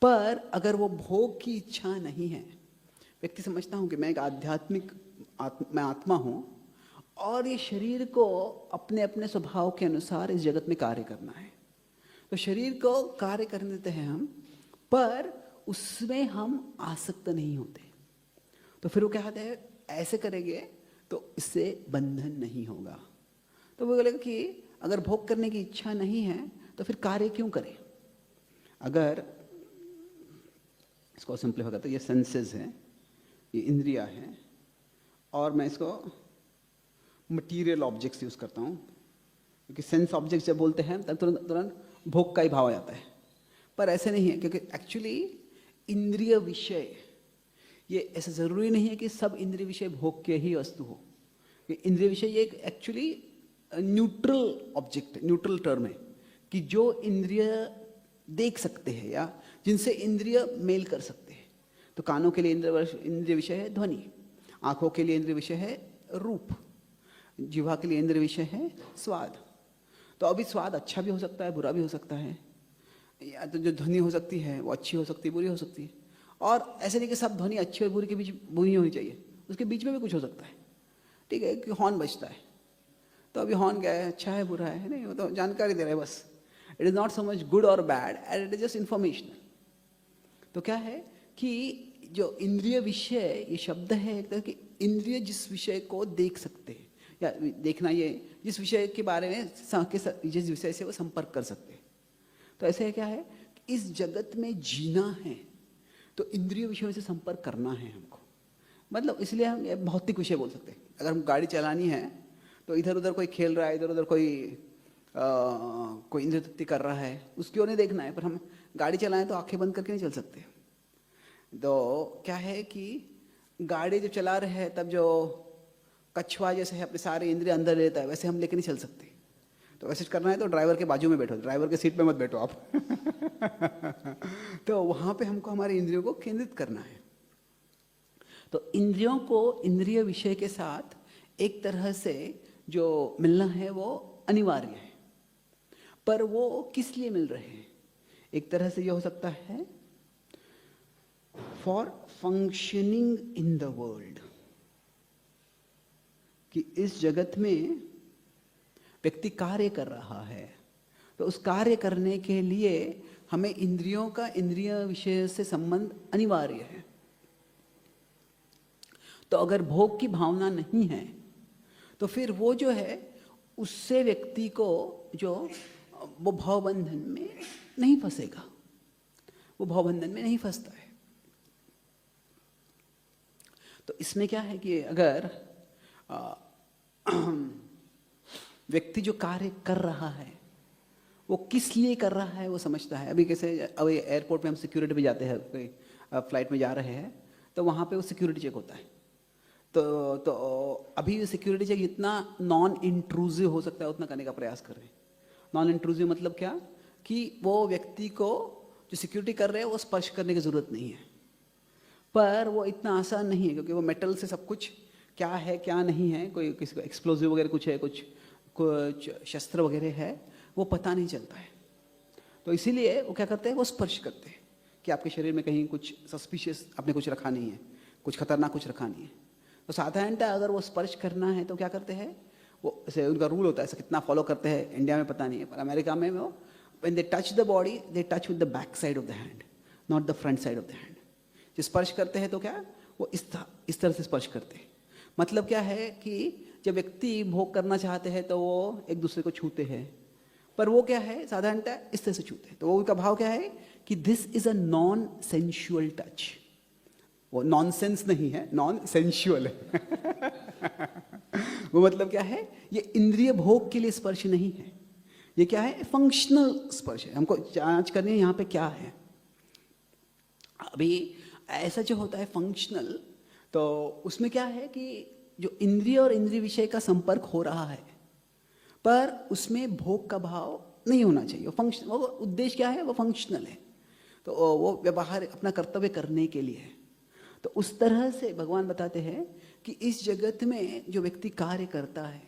Speaker 1: पर अगर वो भोग की इच्छा नहीं है, व्यक्ति समझता हूँ कि मैं एक आध्यात्मिक मैं आत्मा हूँ और ये शरीर को अपने अपने स्वभाव के अनुसार इस जगत में कार्य करना है, तो शरीर को कार्य करने देते हैं हम, पर उसमें हम आसक्त नहीं होते। तो फिर वो क्या कहते हैं, ऐसे करेंगे तो इससे बंधन नहीं होगा। तो वो बोलेगा कि अगर भोग करने की इच्छा नहीं है तो फिर कार्य क्यों करें। अगर इसको सिंपलीफाई करते, ये सेंसेस हैं, ये इंद्रिया हैं, और मैं इसको मटीरियल ऑब्जेक्ट्स यूज़ करता हूँ, क्योंकि सेंस ऑब्जेक्ट्स जब बोलते हैं तब तुरंत भोग का ही भाव आ जाता है। पर ऐसे नहीं है, क्योंकि एक्चुअली इंद्रिय विषय, ये ऐसा ज़रूरी नहीं है कि सब इंद्रिय विषय भोग के ही वस्तु हो। इंद्रिय विषय ये एक actually neutral object, neutral term है कि जो इंद्रिय देख सकते हैं या जिनसे इंद्रिय मेल कर सकते हैं। तो कानों के लिए इंद्रिय विषय है ध्वनि, आँखों के लिए इंद्रिय विषय है रूप, जिह्वा के लिए इंद्रिय विषय है स्वाद। तो अभी स्वाद अच्छा भी हो सकता है, बुरा भी हो सकता है, या तो जो ध्वनि हो सकती है वो अच्छी हो सकती है, बुरी हो सकती है। और ऐसे नहीं कि सब ध्वनि अच्छी और बुरी के बीच बुरी होनी चाहिए, उसके बीच में भी कुछ हो सकता है। ठीक है, कि हॉर्न बजता है, तो अभी हॉर्न क्या है, अच्छा है बुरा है, नहीं, वो तो जानकारी दे रहा है बस। It is not so much good और bad and it is just informational. तो क्या है कि जो इंद्रिय विषय, ये शब्द है एक तरह की, इंद्रिय जिस विषय को देख सकते हैं या देखना, ये जिस विषय के बारे में जिस विषय से वो संपर्क कर सकते हैं। तो ऐसे क्या है, इस जगत में जीना है तो इंद्रिय विषयों से संपर्क करना है हमको। मतलब इसलिए हम ये भौतिक विषय बोल सकते हैं। अगर हम गाड़ी चलानी है तो इधर उधर कोई खेल रहा है, इधर उधर कोई इंद्रिय तृप्ति कर रहा है, उसकी ओर नहीं देखना है। पर हम गाड़ी चलाएं तो आंखें बंद करके नहीं चल सकते। तो क्या है कि गाड़ी जब चला रहे हैं तब जो कछुआ जैसे है अपने सारे इंद्रिय अंदर लेता है, वैसे हम लेके नहीं चल सकते। तो वैसे करना है तो ड्राइवर के बाजू में बैठो, ड्राइवर के सीट पे मत बैठो आप। तो वहाँ पे हमको हमारे इंद्रियों को केंद्रित करना है। तो इंद्रियों को इंद्रिय विषय के साथ एक तरह से जो मिलना है वो अनिवार्य है। पर वो किस लिए मिल रहे हैं? एक तरह से ये हो सकता है for functioning in the world, कि इस जगत में व्यक्ति कार्य कर रहा है, तो उस कार्य करने के लिए हमें इंद्रियों का इंद्रिय विषय से संबंध अनिवार्य है। तो अगर भोग की भावना नहीं है तो फिर वो जो है उससे व्यक्ति को जो वो भवबंधन में नहीं फंसेगा, वो भवबंधन में नहीं फंसता है। तो इसमें क्या है कि अगर व्यक्ति जो कार्य कर रहा है वो किस लिए कर रहा है वो समझता है। अभी कैसे, अभी एयरपोर्ट में हम सिक्योरिटी पे जाते हैं, कोई फ्लाइट में जा रहे हैं तो वहाँ पे वो सिक्योरिटी चेक होता है। तो अभी सिक्योरिटी चेक जितना नॉन इंट्रूसिव हो सकता है उतना करने का प्रयास कर रहे हैं। नॉन इंट्रूसिव मतलब क्या कि वो व्यक्ति को जो सिक्योरिटी कर रहे हैं वो स्पर्श करने की जरूरत नहीं है, पर वो इतना आसान नहीं है क्योंकि वो मेटल से सब कुछ क्या है क्या नहीं है, कोई किसी को एक्सप्लोजिव वगैरह कुछ है, कुछ शस्त्र वगैरह है, वो पता नहीं चलता है। तो इसीलिए वो क्या करते हैं, वो स्पर्श करते हैं कि आपके शरीर में कहीं कुछ सस्पिशियस आपने कुछ रखा नहीं है, कुछ खतरनाक कुछ रखा नहीं है। तो साधारणतः अगर वो स्पर्श करना है तो क्या करते हैं, वो ऐसे उनका रूल होता है, ऐसा कितना फॉलो करते हैं इंडिया में पता नहीं है, पर अमेरिका में वो when they touch the body they touch with the back side of the hand, not the front side of the hand. जो स्पर्श करते हैं तो क्या वो इस तरह से स्पर्श करते हैं। मतलब क्या है कि जब व्यक्ति भोग करना चाहते हैं तो वो एक दूसरे को छूते हैं, पर वो क्या है साधारणतः इस तरह से छूते हैं। तो वो उनका भाव क्या है कि this is a non sensual touch. वो नॉनसेंस नहीं है, नॉन सेंशुअल है। वो मतलब क्या है, ये इंद्रिय भोग के लिए स्पर्श नहीं है, ये क्या है, फंक्शनल स्पर्श है। हमको जांच करनी है यहाँ पे क्या है। अभी ऐसा जो होता है फंक्शनल, तो उसमें क्या है कि जो इंद्रिय और इंद्रिय विषय का संपर्क हो रहा है, पर उसमें भोग का भाव नहीं होना चाहिए। फंक्शन, वो उद्देश्य क्या है, वो फंक्शनल है, तो वो व्यवहार अपना कर्तव्य करने के लिए है। तो उस तरह से भगवान बताते हैं कि इस जगत में जो व्यक्ति कार्य करता है,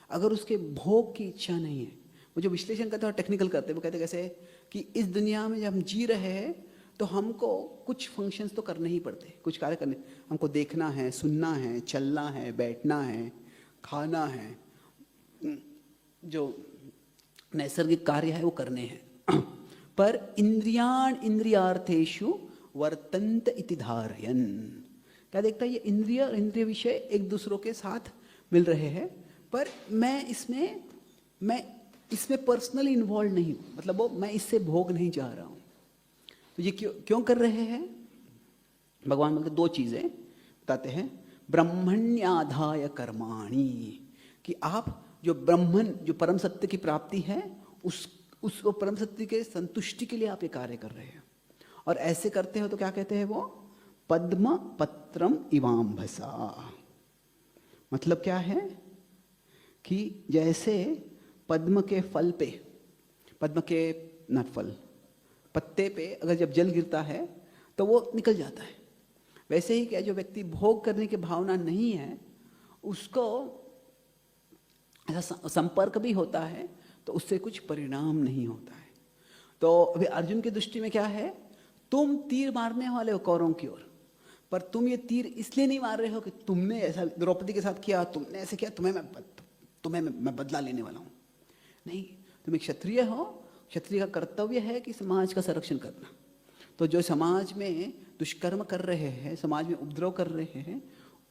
Speaker 1: अगर उसके भोग की इच्छा नहीं है, वो जो विश्लेषण करते हैं और टेक्निकल करते हैं, वो कहते हैं कैसे कि इस दुनिया में जब हम जी रहे हैं तो हमको कुछ फंक्शंस तो करने ही पड़ते, कुछ कार्य करने, हमको देखना है, सुनना है, चलना है, बैठना है, खाना है, जो नैसर्गिक कार्य है वो करने हैं। पर इंद्रियाण इंद्रियार्थेषु वर्तन्त इति धारयन्, क्या देखता है, ये इंद्रिय और इंद्रिय विषय एक दूसरों के साथ मिल रहे हैं, पर मैं इसमें पर्सनली इन्वॉल्व नहीं हूँ, मतलब वो मैं इससे भोग नहीं चाह रहा हूँ। तो ये क्यों कर रहे हैं, भगवान बोलते दो चीजें बताते हैं। ब्रह्मण्याधाय कर्माणि, कि आप जो ब्रह्मन, जो परम सत्य की प्राप्ति है, उस परम सत्य के संतुष्टि के लिए आप ये कार्य कर रहे हैं। और ऐसे करते हो तो क्या कहते हैं वो, पद्म पत्रम इवाम्भसा। मतलब क्या है कि जैसे पद्म के फल पे, पद्म के नट फल, पत्ते पे अगर जब जल गिरता है तो वो निकल जाता है, वैसे ही क्या जो व्यक्ति भोग करने की भावना नहीं है, उसको ऐसा संपर्क भी होता है तो उससे कुछ परिणाम नहीं होता है। तो अभी अर्जुन की दृष्टि में क्या है, तुम तीर मारने वाले हो कौरवों की ओर, पर तुम ये तीर इसलिए नहीं मार रहे हो कि तुमने ऐसा द्रौपदी के साथ किया, तुमने ऐसे किया, तुम्हें मैं बदला लेने वाला हूँ। नहीं, तुम एक क्षत्रिय हो, क्षत्रिय का कर्तव्य है कि समाज का संरक्षण करना। तो जो समाज में दुष्कर्म कर रहे हैं, समाज में उपद्रव कर रहे हैं,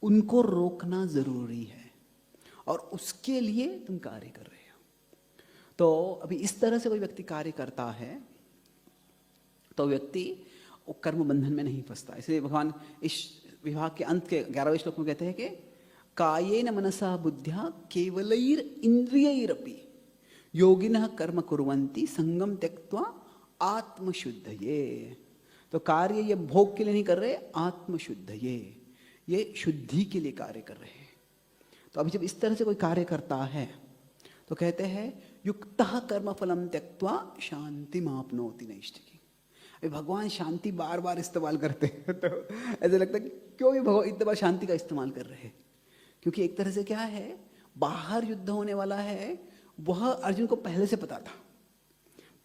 Speaker 1: उनको रोकना जरूरी है, और उसके लिए तुम कार्य कर रहे हो। तो अभी इस तरह से कोई व्यक्ति कार्य करता है तो व्यक्ति वो कर्म बंधन में नहीं फंसता। इसलिए भगवान इस विभाग के अंत के 11वें श्लोक में कहते हैं कि कायेन मनसा बुद्ध्या केवलैर इंद्रियैरपि योगिनः कर्म कुर्वन्ति संगम त्यक्त्वा आत्मशुद्धये। तो कार्य ये भोग के लिए नहीं कर रहे, आत्मशुद्धये, ये शुद्धि के लिए कार्य कर रहे हैं। तो अभी जब इस तरह से कोई कार्य करता है तो कहते हैं युक्तः कर्म फलम त्यक्त्वा शांतिमाप्नोति नैष्ठिकी। अभी भगवान शांति बार बार इस्तेमाल करते हैं, तो ऐसा लगता है क्यों भी भगवान इतने बार शांति का इस्तेमाल कर रहे हैं, क्योंकि एक तरह से क्या है, बाहर युद्ध होने वाला है वह अर्जुन को पहले से पता था,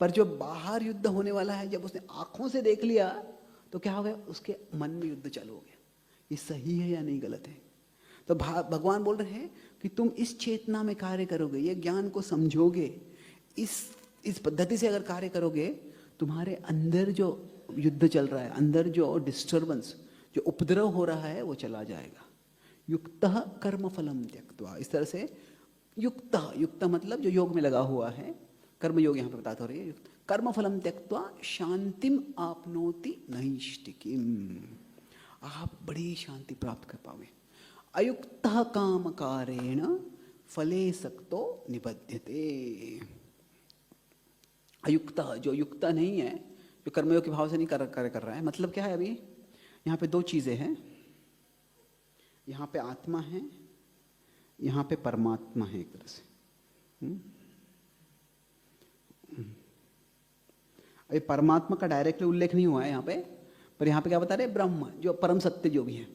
Speaker 1: पर जो बाहर युद्ध होने वाला है जब उसने आंखों से देख लिया तो क्या हो गया, उसके मन में युद्ध चालू हो गया, ये सही है या नहीं गलत है। तो भगवान बोल रहे हैं कि तुम इस चेतना में कार्य करोगे, ये ज्ञान को समझोगे, इस पद्धति से अगर कार्य करोगे, तुम्हारे अंदर जो युद्ध चल रहा है, अंदर जो डिस्टर्बेंस, जो उपद्रव हो रहा है, वो चला जाएगा। युक्तः कर्म फलम त्यक्त्वा, इस तरह से युक्त मतलब जो योग में लगा हुआ है, कर्म योग यहाँ पे बताते हो रही है, कर्म फलम त्यक्त्वा शांतिम आपनोति नैष्ठिकीम, आप बड़ी शांति प्राप्त कर पाओगे। अयुक्तः कामकारेण फले सक्तो निबध्यते। अयुक्त, जो युक्त नहीं है, जो कर्मयोग के भाव से नहीं कार्य कर रहा है, मतलब क्या है, अभी यहाँ पे दो चीजें हैं, यहाँ पे आत्मा है, यहाँ पे परमात्मा है एक तरह से। अभी परमात्मा का डायरेक्टली उल्लेख नहीं हुआ है यहाँ पे, पर यहाँ पे क्या बता रहे हैं, ब्रह्म जो परम सत्य जो भी है।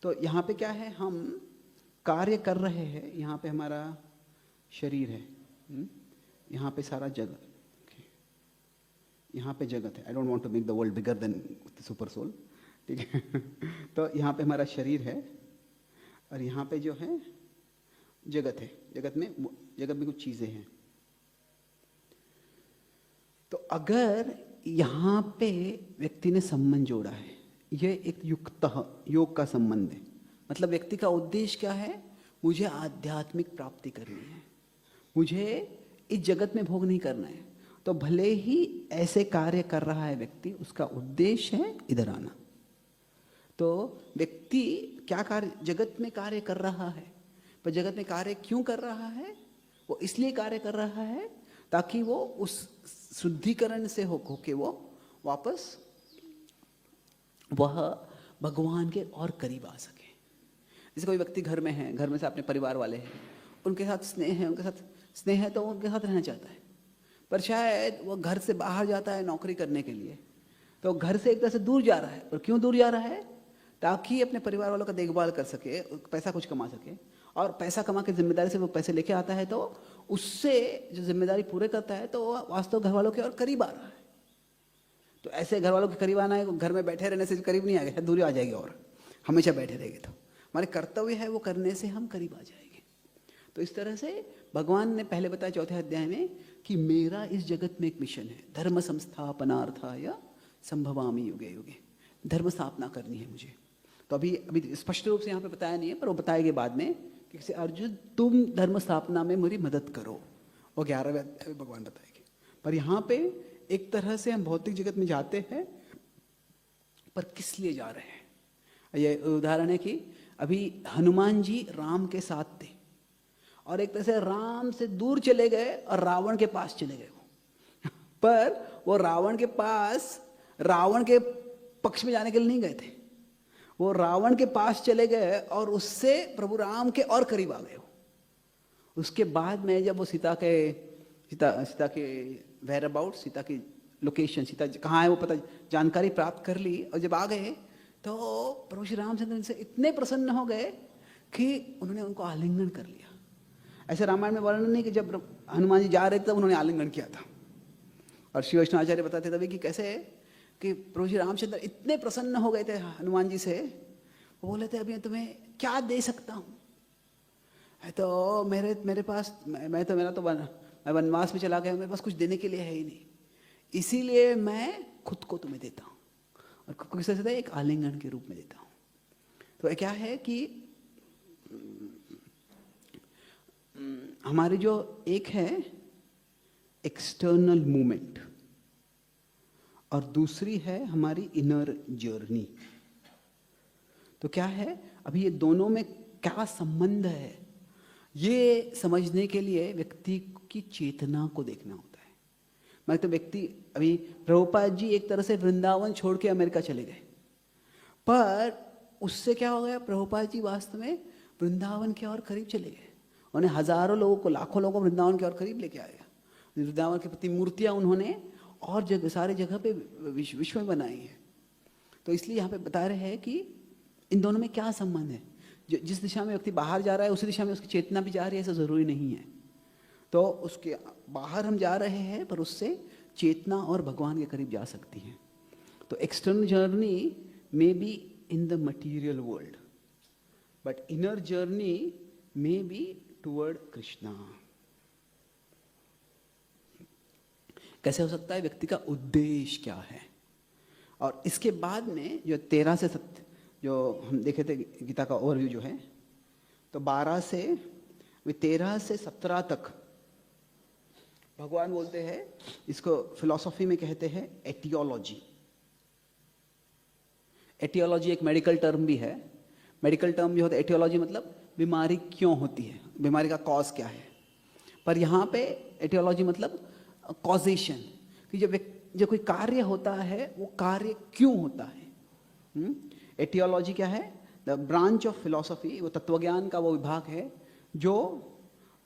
Speaker 1: तो यहाँ पे क्या है, हम कार्य कर रहे हैं, यहाँ पे हमारा शरीर है, यहाँ पे सारा जगत, यहाँ पे जगत है। I don't want to make the world bigger than super soul, ठीक है। तो यहाँ पे हमारा शरीर है और यहाँ पे जो है जगत है, जगत में कुछ चीजें हैं। तो अगर यहाँ पे व्यक्ति ने संबंध जोड़ा है, यह एक योग का संबंध है। मतलब व्यक्ति का उद्देश्य क्या है, मुझे आध्यात्मिक प्राप्ति करनी है, मुझे इस जगत में भोग नहीं करना है। तो भले ही ऐसे कार्य कर रहा है व्यक्ति, उसका उद्देश्य है इधर आना। तो व्यक्ति क्या कार्य, जगत में कार्य कर रहा है, पर जगत में कार्य क्यों कर रहा है, वो इसलिए कार्य कर रहा है ताकि वो उस शुद्धिकरण से होके वो वापस वह भगवान के और करीब आ सके। जैसे कोई व्यक्ति घर में है, घर में से अपने परिवार वाले हैं, उनके साथ स्नेह है, उनके साथ स्नेह है तो वो उनके साथ रहना चाहता है, पर शायद वो घर से बाहर जाता है नौकरी करने के लिए, तो घर से एक तरह से दूर जा रहा है। और क्यों दूर जा रहा है, ताकि अपने परिवार वालों का देखभाल कर सके, पैसा कुछ कमा सके, और पैसा कमा के जिम्मेदारी से वो पैसे लेके आता है, तो उससे जो जिम्मेदारी पूरे करता है तो वास्तव घर वालों के और करीब आ रहा है। तो ऐसे घर वालों के करीब आना है, घर में बैठे रहने से करीब नहीं आएगा, दूरी आ जाएगी, और हमेशा बैठे रहेंगे तो हमारे कर्तव्य है वो करने से हम करीब आ जाएंगे। तो इस तरह से भगवान ने पहले बताया चौथे अध्याय में कि मेरा इस जगत में एक मिशन है, धर्म संस्थापनार्थाय संभवामि युगे युगे, धर्म स्थापना करनी है मुझे। तो अभी स्पष्ट रूप से यहाँ पे बताया नहीं है, पर वो बताएंगे बाद में कि अर्जुन तुम धर्म स्थापना में मेरी मदद करो, वो 11वें अध्याय में भगवान बताएंगे। पर यहाँ पे एक तरह से हम भौतिक जगत में जाते हैं, पर किस लिए जा रहे हैं। ये उदाहरण है कि अभी हनुमान जी राम के साथ थे, और एक तरह से राम से दूर चले गए और रावण के पास चले गए पर वो रावण के पास, रावण के पक्ष में जाने के लिए नहीं गए थे, वो रावण के पास चले गए और उससे प्रभु राम के और करीब आ गए। उसके बाद में जब वो सीता के वेयर अबाउट, सीता की लोकेशन, सीता कहाँ है वो पता, जानकारी प्राप्त कर ली, और जब आ गए तो प्रभु श्री रामचंद्र से इतने प्रसन्न हो गए कि उन्होंने उनको आलिंगन कर लिया। ऐसे रामायण में वर्णन नहीं कि जब हनुमान जी जा रहे थे तब उन्होंने आलिंगन किया था। और श्री वैष्णवाचार्य बताते तभी कि कैसे कि प्रभु श्री रामचंद्र इतने प्रसन्न हो गए थे हनुमान जी से, वो बोले थे अभी तुम्हें क्या दे सकता हूँ, तो मेरे पास मैं वनवास में चला गया, मेरे पास कुछ देने के लिए है ही नहीं, इसीलिए मैं खुद को तुम्हें देता हूँ, और खुद को किस तरह से एक आलिंगन के रूप में देता हूँ। तो क्या है कि हमारी जो एक है एक्सटर्नल मूवमेंट, और दूसरी है हमारी इनर जर्नी। तो क्या है, अभी ये दोनों में क्या संबंध है, ये समझने के लिए व्यक्ति की चेतना को देखना होता है। मैं तो व्यक्ति, अभी प्रभुपाद जी एक तरह से वृंदावन छोड़ के अमेरिका चले गए, पर उससे क्या हो गया, प्रभुपाद जी वास्तव में वृंदावन के और करीब चले गए। उन्हें हजारों लोगों को, लाखों लोगों को वृंदावन के और करीब लेके आया। वृंदावन के प्रति मूर्तियां उन्होंने और सारे जगह पे विश्व में बनाई है। तो इसलिए यहाँ पे बता रहे हैं कि इन दोनों में क्या संबंध है। जिस दिशा में व्यक्ति बाहर जा रहा है उसी दिशा में उसकी चेतना भी जा रही है, ऐसा जरूरी नहीं है। तो उसके बाहर हम जा रहे हैं, पर उससे चेतना और भगवान के करीब जा सकती है। तो external journey may be in the material world, but inner journey may be toward Krishna. कैसे हो सकता है, व्यक्ति का उद्देश्य क्या है। और इसके बाद में जो 13 से 7 जो हम देखे थे गीता का ओवरव्यू जो है, तो 13 से 17 तक भगवान बोलते हैं, इसको फिलॉसफी में कहते हैं एटियोलॉजी। एटियोलॉजी एक मेडिकल टर्म भी है। मेडिकल टर्म जो होता है एटियोलॉजी, मतलब बीमारी क्यों होती है, बीमारी का कॉज क्या है। पर यहाँ पे एटियोलॉजी मतलब कॉजेशन, कि जब कोई कार्य होता है वो कार्य क्यों होता है। एटियोलॉजी क्या है, द ब्रांच ऑफ फिलॉसफी, वो तत्वज्ञान का वो विभाग है जो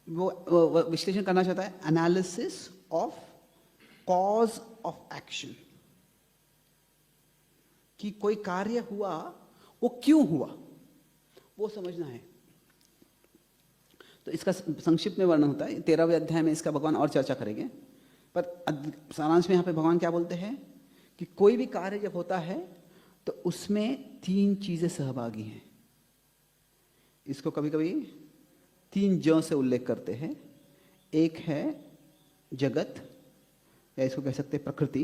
Speaker 1: वो विश्लेषण करना चाहता है, analysis of cause of action, कि कोई कार्य हुआ वो क्यों हुआ वो समझना है। तो इसका संक्षिप्त में वर्णन होता है, 13वें अध्याय में इसका भगवान और चर्चा करेंगे, पर सारांश में यहाँ पे भगवान क्या बोलते हैं कि कोई भी कार्य जब होता है तो उसमें 3 चीजें सहभागी हैं। इसको कभी कभी 3 ज से उल्लेख करते हैं। एक है जगत, या इसको कह सकते हैं प्रकृति,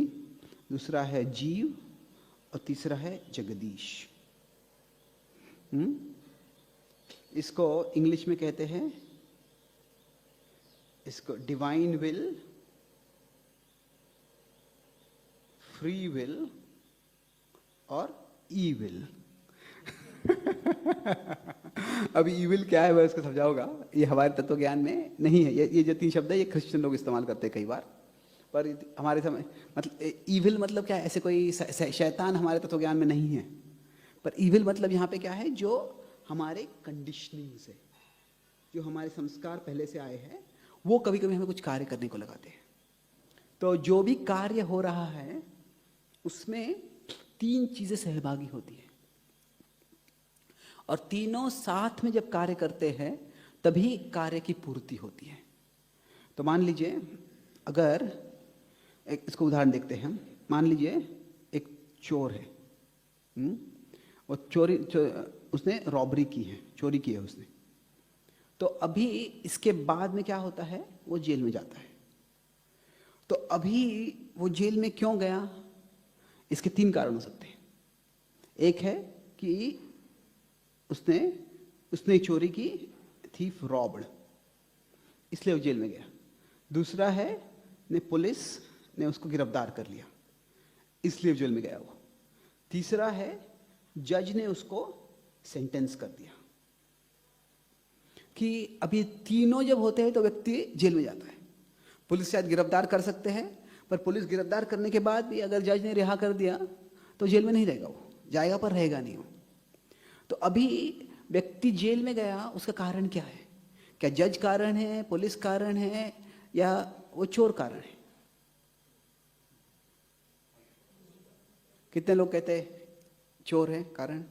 Speaker 1: दूसरा है जीव, और तीसरा है जगदीश। इसको इंग्लिश में कहते हैं, इसको डिवाइन विल, फ्री विल और ई विल। अभी ईविल क्या है मैं उसको समझाऊंगा, ये हमारे तत्व ज्ञान में नहीं है। ये जो 3 शब्द है ये क्रिश्चियन लोग इस्तेमाल करते हैं कई बार, पर हमारे समय मतलब ईविल मतलब क्या है, ऐसे कोई शैतान हमारे तत्व ज्ञान में नहीं है। पर ईविल मतलब यहाँ पे क्या है, जो हमारे कंडीशनिंग से, जो हमारे संस्कार पहले से आए हैं, वो कभी कभी हमें कुछ कार्य करने को लगाते हैं। तो जो भी कार्य हो रहा है उसमें 3 चीजें सहभागी होती है, और तीनों साथ में जब कार्य करते हैं तभी कार्य की पूर्ति होती है। तो मान लीजिए, अगर इसको उदाहरण देखते हैं हम, मान लीजिए एक चोर है, वो उसने रॉबरी की है, चोरी की है उसने। तो अभी इसके बाद में क्या होता है, वो जेल में जाता है। तो अभी वो जेल में क्यों गया, इसके 3 कारण हो सकते हैं। एक है कि उसने चोरी की, थीफ रॉब्ड, इसलिए वो जेल में गया। दूसरा है पुलिस ने उसको गिरफ्तार कर लिया, इसलिए जेल में गया वो। तीसरा है जज ने उसको सेंटेंस कर दिया। कि अभी तीनों जब होते हैं तो व्यक्ति जेल में जाता है। पुलिस शायद गिरफ्तार कर सकते हैं, पर पुलिस गिरफ्तार करने के बाद भी अगर जज ने रिहा कर दिया तो जेल में नहीं रहेगा, वो जाएगा पर रहेगा नहीं वो। तो अभी व्यक्ति जेल में गया, उसका कारण क्या है? क्या जज कारण है, पुलिस कारण है, या वो चोर कारण है? कितने लोग कहते हैं चोर है कारण?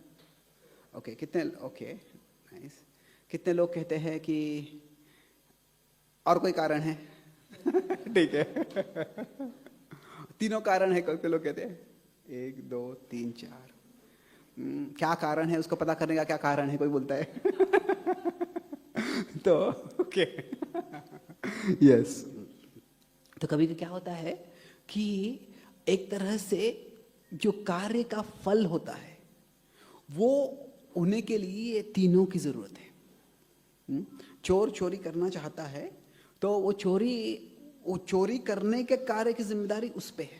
Speaker 1: Okay, nice. कितने लोग कहते हैं कि और कोई कारण है? ठीक है। तीनों कारण है, कितने लोग कहते हैं? 1 2 3 4। क्या कारण है उसको पता करने का क्या कारण है, कोई बोलता है? तो ओके, यस। तो कभी क्या होता है कि एक तरह से जो कार्य का फल होता है वो होने के लिए तीनों की जरूरत है। चोर चोरी करना चाहता है तो वो चोरी करने के कार्य की जिम्मेदारी उस पे है,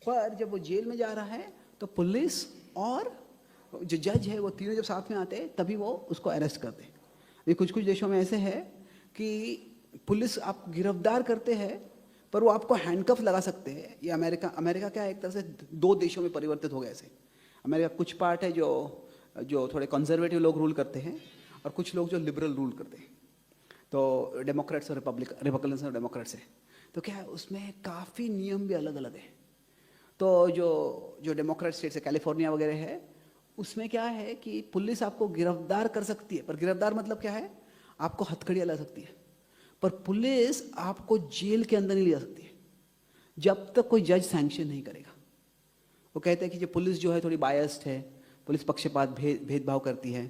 Speaker 1: पर जब वो जेल में जा रहा है तो पुलिस और जो जज है वो तीनों जब साथ में आते हैं तभी वो उसको अरेस्ट करते हैं। ये कुछ देशों में ऐसे है कि पुलिस आप गिरफ्तार करते हैं पर वो आपको हैंडकफ लगा सकते हैं। ये अमेरिका क्या है, एक तरह से 2 देशों में परिवर्तित हो गया ऐसे। अमेरिका कुछ पार्ट है जो थोड़े कंजर्वेटिव लोग रूल करते हैं, और कुछ लोग जो लिबरल रूल करते हैं। तो डेमोक्रेट्स और रिपब्लिकन्स और डेमोक्रेट्स है। तो क्या है, उसमें काफ़ी नियम भी अलग अलग है। तो जो डेमोक्रेट स्टेट्स है, कैलिफोर्निया वगैरह है, उसमें क्या है कि पुलिस आपको गिरफ्तार कर सकती है, पर गिरफ्तार मतलब क्या है, आपको हथकड़ियाँ ला सकती है, पर पुलिस आपको जेल के अंदर नहीं ले जा सकती है जब तक कोई जज सैंक्शन नहीं करेगा। वो कहते हैं कि जो पुलिस जो है थोड़ी बायस्ड है, पुलिस पक्षपात भेदभाव करती है,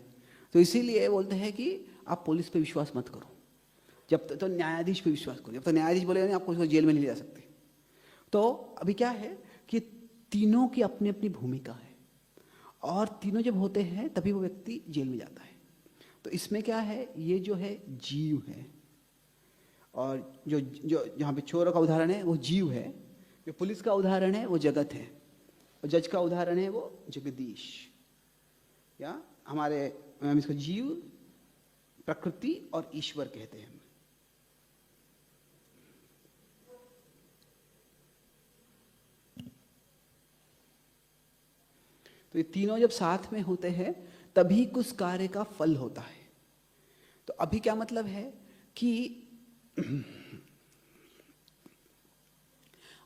Speaker 1: तो इसीलिए बोलते हैं कि आप पुलिस पे विश्वास मत करो, जब तक तो न्यायाधीश पे विश्वास करो। जब तक न्यायाधीश बोलेगा नहीं आपको उसको जेल में नहीं ले जा सकते। तो अभी क्या है कि तीनों की अपनी अपनी भूमिका है, और तीनों जब होते हैं तभी वो व्यक्ति जेल में जाता है। तो इसमें क्या है, ये जो है जीव है, और जो जहाँ पे चोर का उदाहरण है वो जीव है, जो पुलिस का उदाहरण है वो जगत है, और जज का उदाहरण है वो जगदीश, या हमारे हम इसको जीव, प्रकृति और ईश्वर कहते हैं। तो ये तीनों जब साथ में होते हैं तभी कुछ कार्य का फल होता है। तो अभी क्या मतलब है कि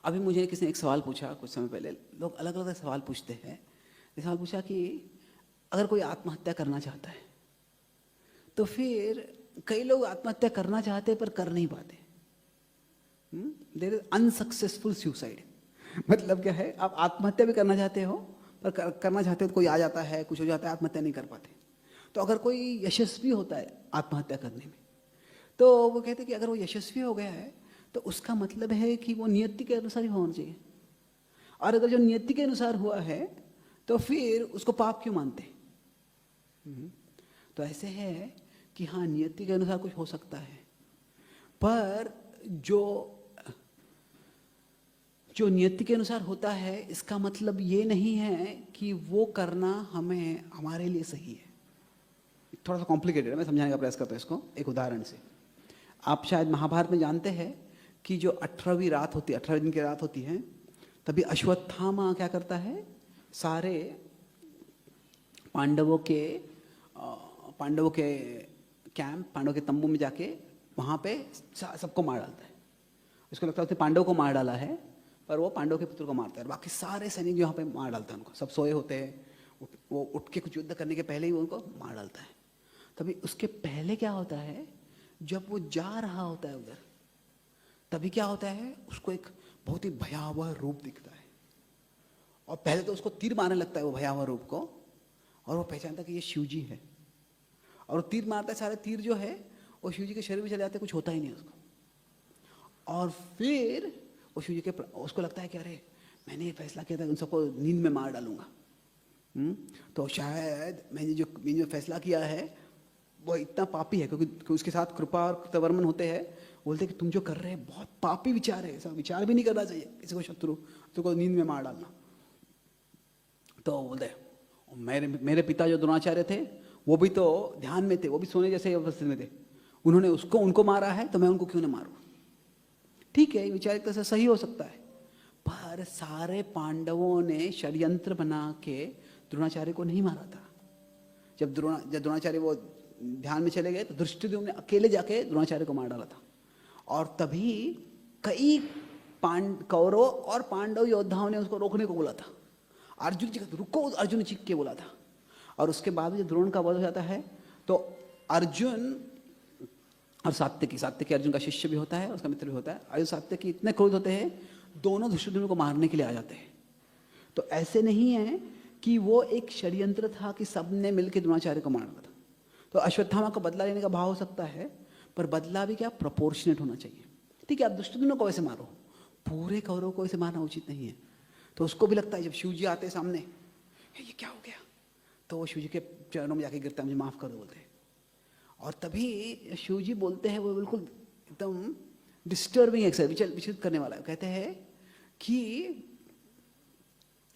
Speaker 1: अभी मुझे किसी ने एक सवाल पूछा कुछ समय पहले, लोग अलग अलग सवाल पूछते हैं। एक सवाल पूछा कि अगर कोई आत्महत्या करना चाहता है तो फिर कई लोग आत्महत्या करना चाहते हैं पर कर नहीं पाते। There is unsuccessful suicide. मतलब क्या है, आप आत्महत्या भी करना चाहते हो पर करना चाहते हो तो कोई आ जाता है, कुछ हो जाता है, आत्महत्या नहीं कर पाते। तो अगर कोई यशस्वी होता है आत्महत्या करने में, तो वो कहते हैं कि अगर वो यशस्वी हो गया है तो उसका मतलब है कि वो नियति के अनुसार ही होना चाहिए। और अगर जो नियति के अनुसार हुआ है तो फिर उसको पाप क्यों मानते हैं? तो ऐसे है कि हाँ, नियति के अनुसार कुछ हो सकता है, पर जो नियति के अनुसार होता है इसका मतलब ये नहीं है कि वो करना हमारे लिए सही है। थोड़ा सा कॉम्प्लिकेटेड है, मैं समझाने का प्रयास करता हूँ इसको एक उदाहरण से। आप शायद महाभारत में जानते हैं कि जो 18वीं रात होती है, 18 दिन की रात होती है, तभी अश्वत्थामा क्या करता है, सारे पांडवों के कैंप, पांडवों के तंबू में जाके वहाँ पे सबको मार डालता है। उसको लगता है उसने पांडव को मार डाला है, पर वो पांडव के पुत्र को मारता है। बाकी सारे सैनिक जो यहाँ पे मार डालता है उनको, सब सोए होते हैं, वो उठ के कुछ युद्ध करने के पहले ही वो उनको मार डालता है। तभी उसके पहले क्या होता है, जब वो जा रहा होता है उधर, तभी क्या होता है, उसको एक बहुत ही भयावह रूप दिखता है। और पहले तो उसको तीर मारने लगता है वो भयावह रूप को, और वो पहचानता है कि ये शिव जी है। और वो तीर मारता है, सारे तीर जो है वो शिव जी के शरीर में चले जाते हैं, कुछ होता ही नहीं उसको। और फिर वो शिव जी के, उसको लगता है कि अरे मैंने ये फैसला किया था उन सबको नींद में मार डालूंगा। तो शायद मैंने जो फैसला किया है वो इतना पापी है, क्योंकि उसके साथ कृपा और कृतवर्मन होते हैं। बोलते हैं कि तुम जो कर रहे हैं बहुत पापी विचार है, ऐसा विचार भी नहीं करना चाहिए किसी को, शत्रु को नींद में मार डालना। तो बोलते मेरे पिता जो द्रोणाचार्य थे वो भी तो ध्यान में थे, वो भी सोने जैसे अवस्थित में थे, उन्होंने उनको मारा है तो मैं उनको क्यों ना मारूं। ठीक है, विचार एक तरह से सही हो सकता है, पर सारे पांडवों ने षड्यंत्र बना के द्रोणाचार्य को नहीं मारा था। जब द्रोणाचार्य वो ध्यान में चले गए तो धृष्टद्युम्न ने अकेले जाके द्रोणाचार्य को मार डाला था। और तभी कई कौरव और पांडव योद्धाओं ने उसको रोकने को बोला था। अर्जुन जी रुको, अर्जुन चीख के बोला था। और उसके बाद जब द्रोण का वध हो जाता है तो अर्जुन और सात्यकी अर्जुन का शिष्य भी होता है, उसका मित्र भी होता है। अर्जुन सात्यकी इतने क्रोध होते हैं, दोनों धृष्टद्युम्न को मारने के लिए आ जाते हैं। तो ऐसे नहीं है कि वो एक षड्यंत्र था कि सबने मिलकर द्रोणाचार्य को मारना था। तो अश्वत्थामा को बदला लेने का भाव हो सकता है, पर बदला भी क्या, प्रोपोर्शनेट होना चाहिए। ठीक है, आप दुष्टदुम्न को वैसे मारो, पूरे कौरव को वैसे मारना उचित नहीं है। तो उसको भी लगता है, जब शिव जी आते सामने, ये क्या हो गया, तो वो शिव जी के चरणों में जाके गिरता है, मुझे माफ कर दो बोलते हैं। और तभी शिव जी बोलते हैं, वो बिल्कुल एकदम डिस्टर्बिंग एक्सरसाइज, विचलित करने वाला है। कहते हैं कि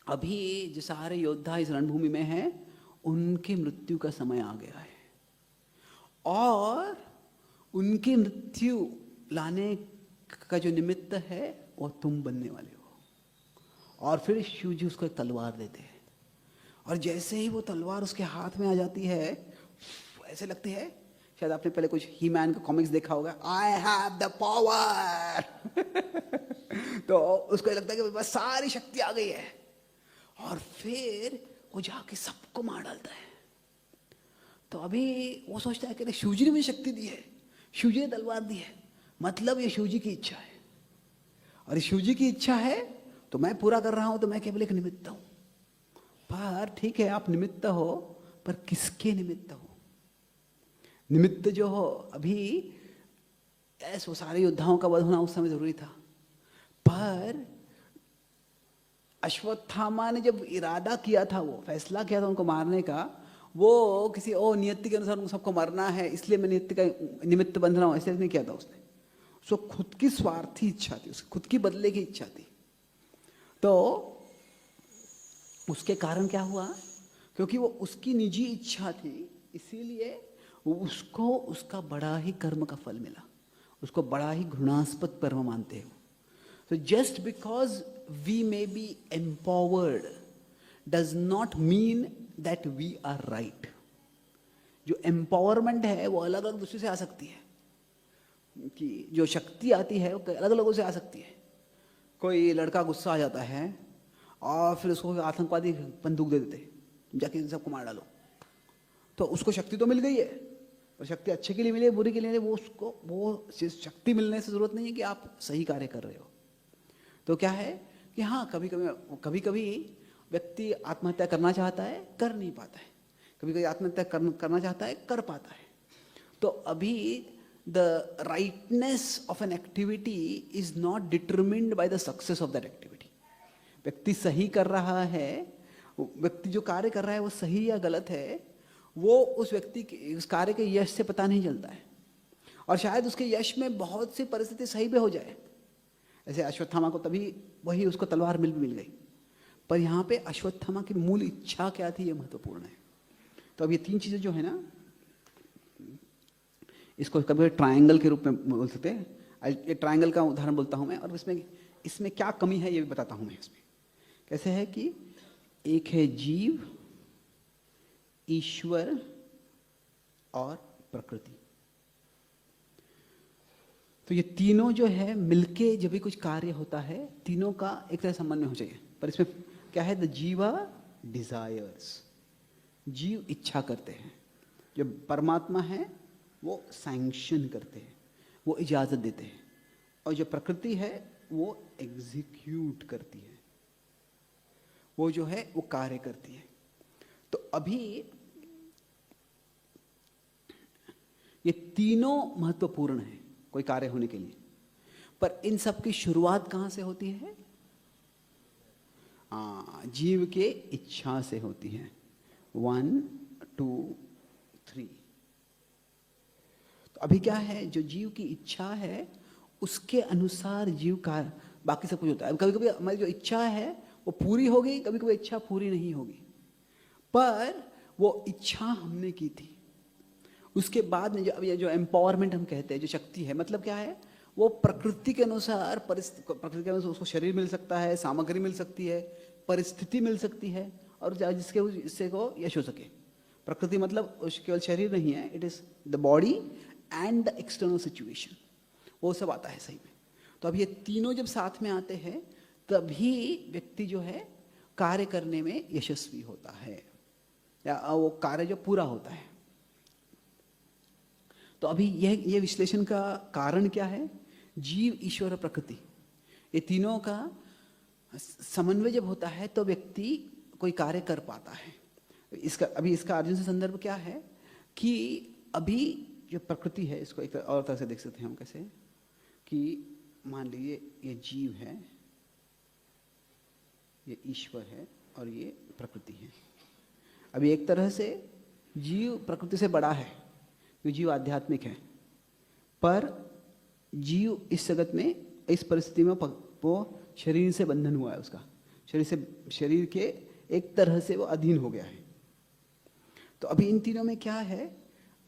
Speaker 1: अभी जो सारे योद्धा इस रणभूमि में हैं उनकी मृत्यु का समय आ गया है, और उनकी मृत्यु लाने का जो निमित्त है वो तुम बनने वाले हो। और फिर शिव जी उसको एक तलवार देते हैं, और जैसे ही वो तलवार उसके हाथ में आ जाती है, ऐसे लगती है, शायद आपने पहले कुछ ही मैन का कॉमिक्स देखा होगा, आई हैव द पावर तो उसको लगता है कि बस सारी शक्ति आ गई है, और फिर वो जाके सबको मार डालता है। तो अभी वो सोचता है कि शिव जी ने मुझे शक्ति दी है, शिव जी ने तलवार दी है, मतलब ये शिव जी की इच्छा है, और शिव जी की इच्छा है तो मैं पूरा कर रहा हूं, तो मैं केवल एक निमित्त हूं। पर ठीक है, आप निमित्त हो, पर किसके निमित्त हो? निमित्त जो हो, अभी ऐसे सारे योद्धाओं का वध होना उस समय जरूरी था, पर अश्वत्थामा ने जब इरादा किया था, वो फैसला किया था उनको मारने का, वो किसी नियति के अनुसार उनको सबको मरना है इसलिए मैं नियति का निमित्त बन रहा हूं, ऐसे नहीं किया था उसने। उसको खुद की स्वार्थी इच्छा थी, उसकी खुद की बदले की इच्छा थी। तो उसके कारण क्या हुआ, क्योंकि वो उसकी निजी इच्छा थी, इसीलिए उसको उसका बड़ा ही कर्म का फल मिला, उसको बड़ा ही घृणास्पद कर्म मानते हो। तो just because we may be empowered does not mean that we are right. जो एम्पावरमेंट है वो अलग अलग दूसरे से आ सकती है, कि जो शक्ति आती है वो अलग अलग से आ सकती है। कोई लड़का गुस्सा आ जाता है और फिर उसको आतंकवादी बंदूक दे देते, जाके सबको मार डालो, तो उसको शक्ति तो मिल गई है, और शक्ति अच्छे के लिए मिले बुरे के लिए, वो उसको वो शक्ति मिलने से ज़रूरत नहीं है कि आप सही कार्य कर रहे हो। तो क्या है कि हाँ, कभी कभी व्यक्ति आत्महत्या करना चाहता है, कर नहीं पाता है, कभी कभी आत्महत्या करना चाहता है, कर पाता है। तो अभी the rightness of an activity is not determined by the success of that activity. व्यक्ति सही कर रहा है, व्यक्ति जो कार्य कर रहा है वो सही या गलत है, वो उस व्यक्ति के उस कार्य के यश से पता नहीं चलता है। और शायद उसके यश में बहुत सी परिस्थिति सही भी हो जाए। ऐसे अश्वत्थामा को तभी वही उसको तलवार मिल गई, पर यहाँ पे अश्वत्थामा की मूल इच्छा क्या थी, ये महत्वपूर्ण है। तो अब ये तीन चीज़ें जो है ना, इसको कभी ट्रायंगल के रूप में बोल सकते हैं। ये ट्रायंगल का उदाहरण बोलता हूँ मैं, और इसमें क्या कमी है ये भी बताता हूँ मैं। इसमें कैसे है कि एक है जीव, ईश्वर और प्रकृति। तो ये तीनों जो है मिलके जब भी कुछ कार्य होता है, तीनों का एक तरह समन्वय हो चाहिए। पर इसमें क्या है, द जीवा डिजायर्स, जीव इच्छा करते हैं, जो परमात्मा है वो सैंक्शन करते हैं, वो इजाज़त देते हैं, और जो प्रकृति है वो एग्जीक्यूट करती है, वो जो है वो कार्य करती है। तो अभी ये तीनों महत्वपूर्ण है कोई कार्य होने के लिए, पर इन सब की शुरुआत कहाँ से होती है? जीव के इच्छा से होती है। 1 2 3। तो अभी क्या है, जो जीव की इच्छा है उसके अनुसार जीव का बाकी सब कुछ होता है। कभी कभी हमारी जो इच्छा है वो पूरी होगी, कभी कभी इच्छा पूरी नहीं होगी, पर वो इच्छा हमने की थी। उसके बाद में जो एम्पावरमेंट हम कहते हैं, जो शक्ति है, मतलब क्या है, वो प्रकृति के अनुसार प्रकृति के अनुसार उसको शरीर मिल सकता है, सामग्री मिल सकती है, परिस्थिति मिल सकती है, और जिसके इससे को यश हो सके। प्रकृति मतलब केवल शरीर नहीं है, it is the body and the external situation, वो सब आता है सही में। तो अब ये तीनों जब साथ में आते हैं तभी व्यक्ति जो है कार्य करने में यशस्वी होता है, या वो कार्य जो पूरा होता है। तो अभी यह विश्लेषण का कारण क्या है? जीव, ईश्वर और प्रकृति, ये तीनों का समन्वय जब होता है तो व्यक्ति कोई कार्य कर पाता है। इसका अर्जुन से संदर्भ क्या है कि अभी जो प्रकृति है, इसको एक और तरह से देख सकते हैं हम, कैसे कि मान लीजिए ये जीव है, ये ईश्वर है और ये प्रकृति है। अभी एक तरह से जीव प्रकृति से बड़ा है क्योंकि जीव आध्यात्मिक है, पर जीव इस जगत में, इस परिस्थिति में वो शरीर से बंधन हुआ है, उसका शरीर के एक तरह से वो अधीन हो गया है। तो अभी इन तीनों में क्या है,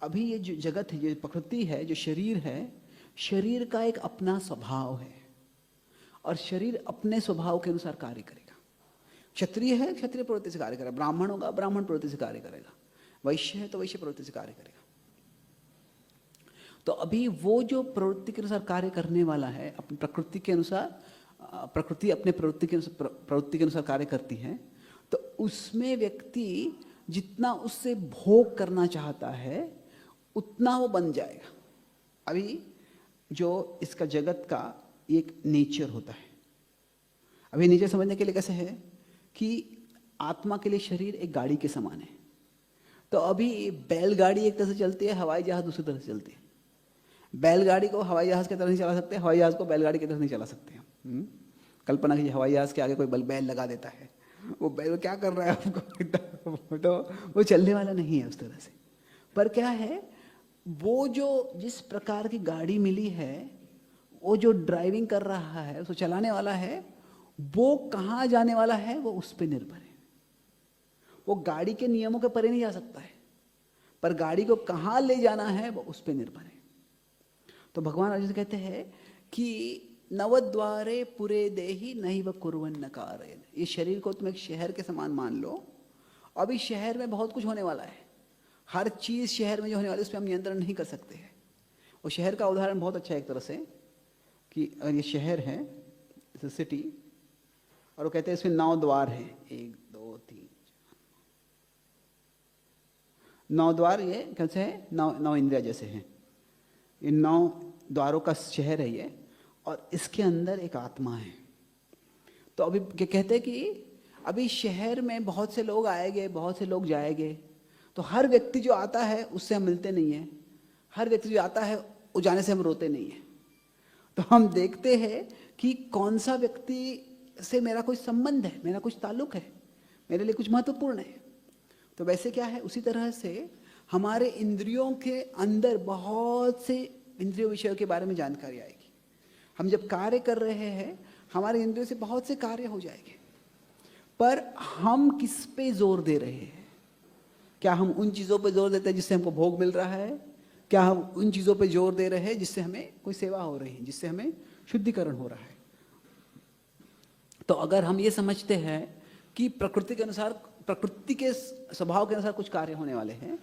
Speaker 1: अभी ये जो जगत है, जो प्रकृति है, जो शरीर है, शरीर का एक अपना स्वभाव है और शरीर अपने स्वभाव के अनुसार कार्य करेगा। क्षत्रिय है, क्षत्रिय प्रवृत्ति से कार्य करेगा, ब्राह्मण होगा, ब्राह्मण प्रवृत्ति से कार्य करेगा, वैश्य है तो वैश्य प्रवृत्ति से कार्य करेगा। तो अभी वो जो प्रवृत्ति के अनुसार कार्य करने वाला है, अपनी प्रकृति के अनुसार, प्रकृति अपने प्रवृत्ति के अनुसार कार्य करती है, तो उसमें व्यक्ति जितना उससे भोग करना चाहता है उतना वो बन जाएगा। अभी जो इसका जगत का एक नेचर होता है, अभी नेचर समझने के लिए कैसे है कि आत्मा के लिए शरीर एक गाड़ी के समान है। तो अभी बैलगाड़ी एक तरह से चलती है, हवाई जहाज दूसरी तरह से चलती है। बैलगाड़ी को हवाई जहाज की तरह नहीं चला सकते, हवाई जहाज को बैलगाड़ी की तरह नहीं चला सकते हम। कल्पना कीजिए हवाई जहाज के आगे कोई बैल लगा देता है, वो बैल क्या कर रहा है आपको, तो वो चलने वाला नहीं है उस तरह से। पर क्या है, वो जो जिस प्रकार की गाड़ी मिली है, वो जो ड्राइविंग कर रहा है, उसको चलाने वाला है, वो कहाँ जाने वाला है वो उस पर निर्भर है। वो गाड़ी के नियमों के परे नहीं जा सकता है, पर गाड़ी को कहाँ ले जाना है वो उस पर निर्भर है। तो भगवान अर्जुन से कहते हैं कि नवद्वारे पुरे देहि नहीं व कुर्वन् न कारयेन। ये शरीर को तुम एक शहर के समान मान लो। अभी शहर में बहुत कुछ होने वाला है, हर चीज़ शहर में जो होने वाली है उस पर हम नियंत्रण नहीं कर सकते हैं। और शहर का उदाहरण बहुत अच्छा है एक तरह से, कि अगर ये शहर है, दिस सिटी, और वो कहते हैं इसमें 9 द्वार हैं, 1 2 3 9 द्वार, ये कैसे है, 9 इंद्रिया जैसे हैं, ये 9 द्वारों का शहर है ये, और इसके अंदर एक आत्मा है। तो अभी कहते हैं कि अभी शहर में बहुत से लोग आएंगे, बहुत से लोग जाएंगे, तो हर व्यक्ति जो आता है उससे हम मिलते नहीं हैं, हर व्यक्ति जो आता है वो जाने से हम रोते नहीं हैं। तो हम देखते हैं कि कौन सा व्यक्ति से मेरा कोई संबंध है, मेरा कुछ ताल्लुक है, मेरे लिए कुछ महत्वपूर्ण है। तो वैसे क्या है, उसी तरह से हमारे इंद्रियों के अंदर बहुत से इंद्रियों विषयों के बारे में जानकारी आएगी। हम जब कार्य कर रहे हैं, हमारे इंद्रियों से बहुत से कार्य हो जाएंगे, पर हम किस पे जोर दे रहे हैं? क्या हम उन चीज़ों पे जोर देते हैं जिससे हमको भोग मिल रहा है? क्या हम उन चीज़ों पे जोर दे रहे हैं जिससे हमें कोई सेवा हो रही है, जिससे हमें शुद्धिकरण हो रहा है? तो अगर हम ये समझते हैं कि प्रकृति के अनुसार, प्रकृति के स्वभाव के अनुसार कुछ कार्य होने वाले हैं,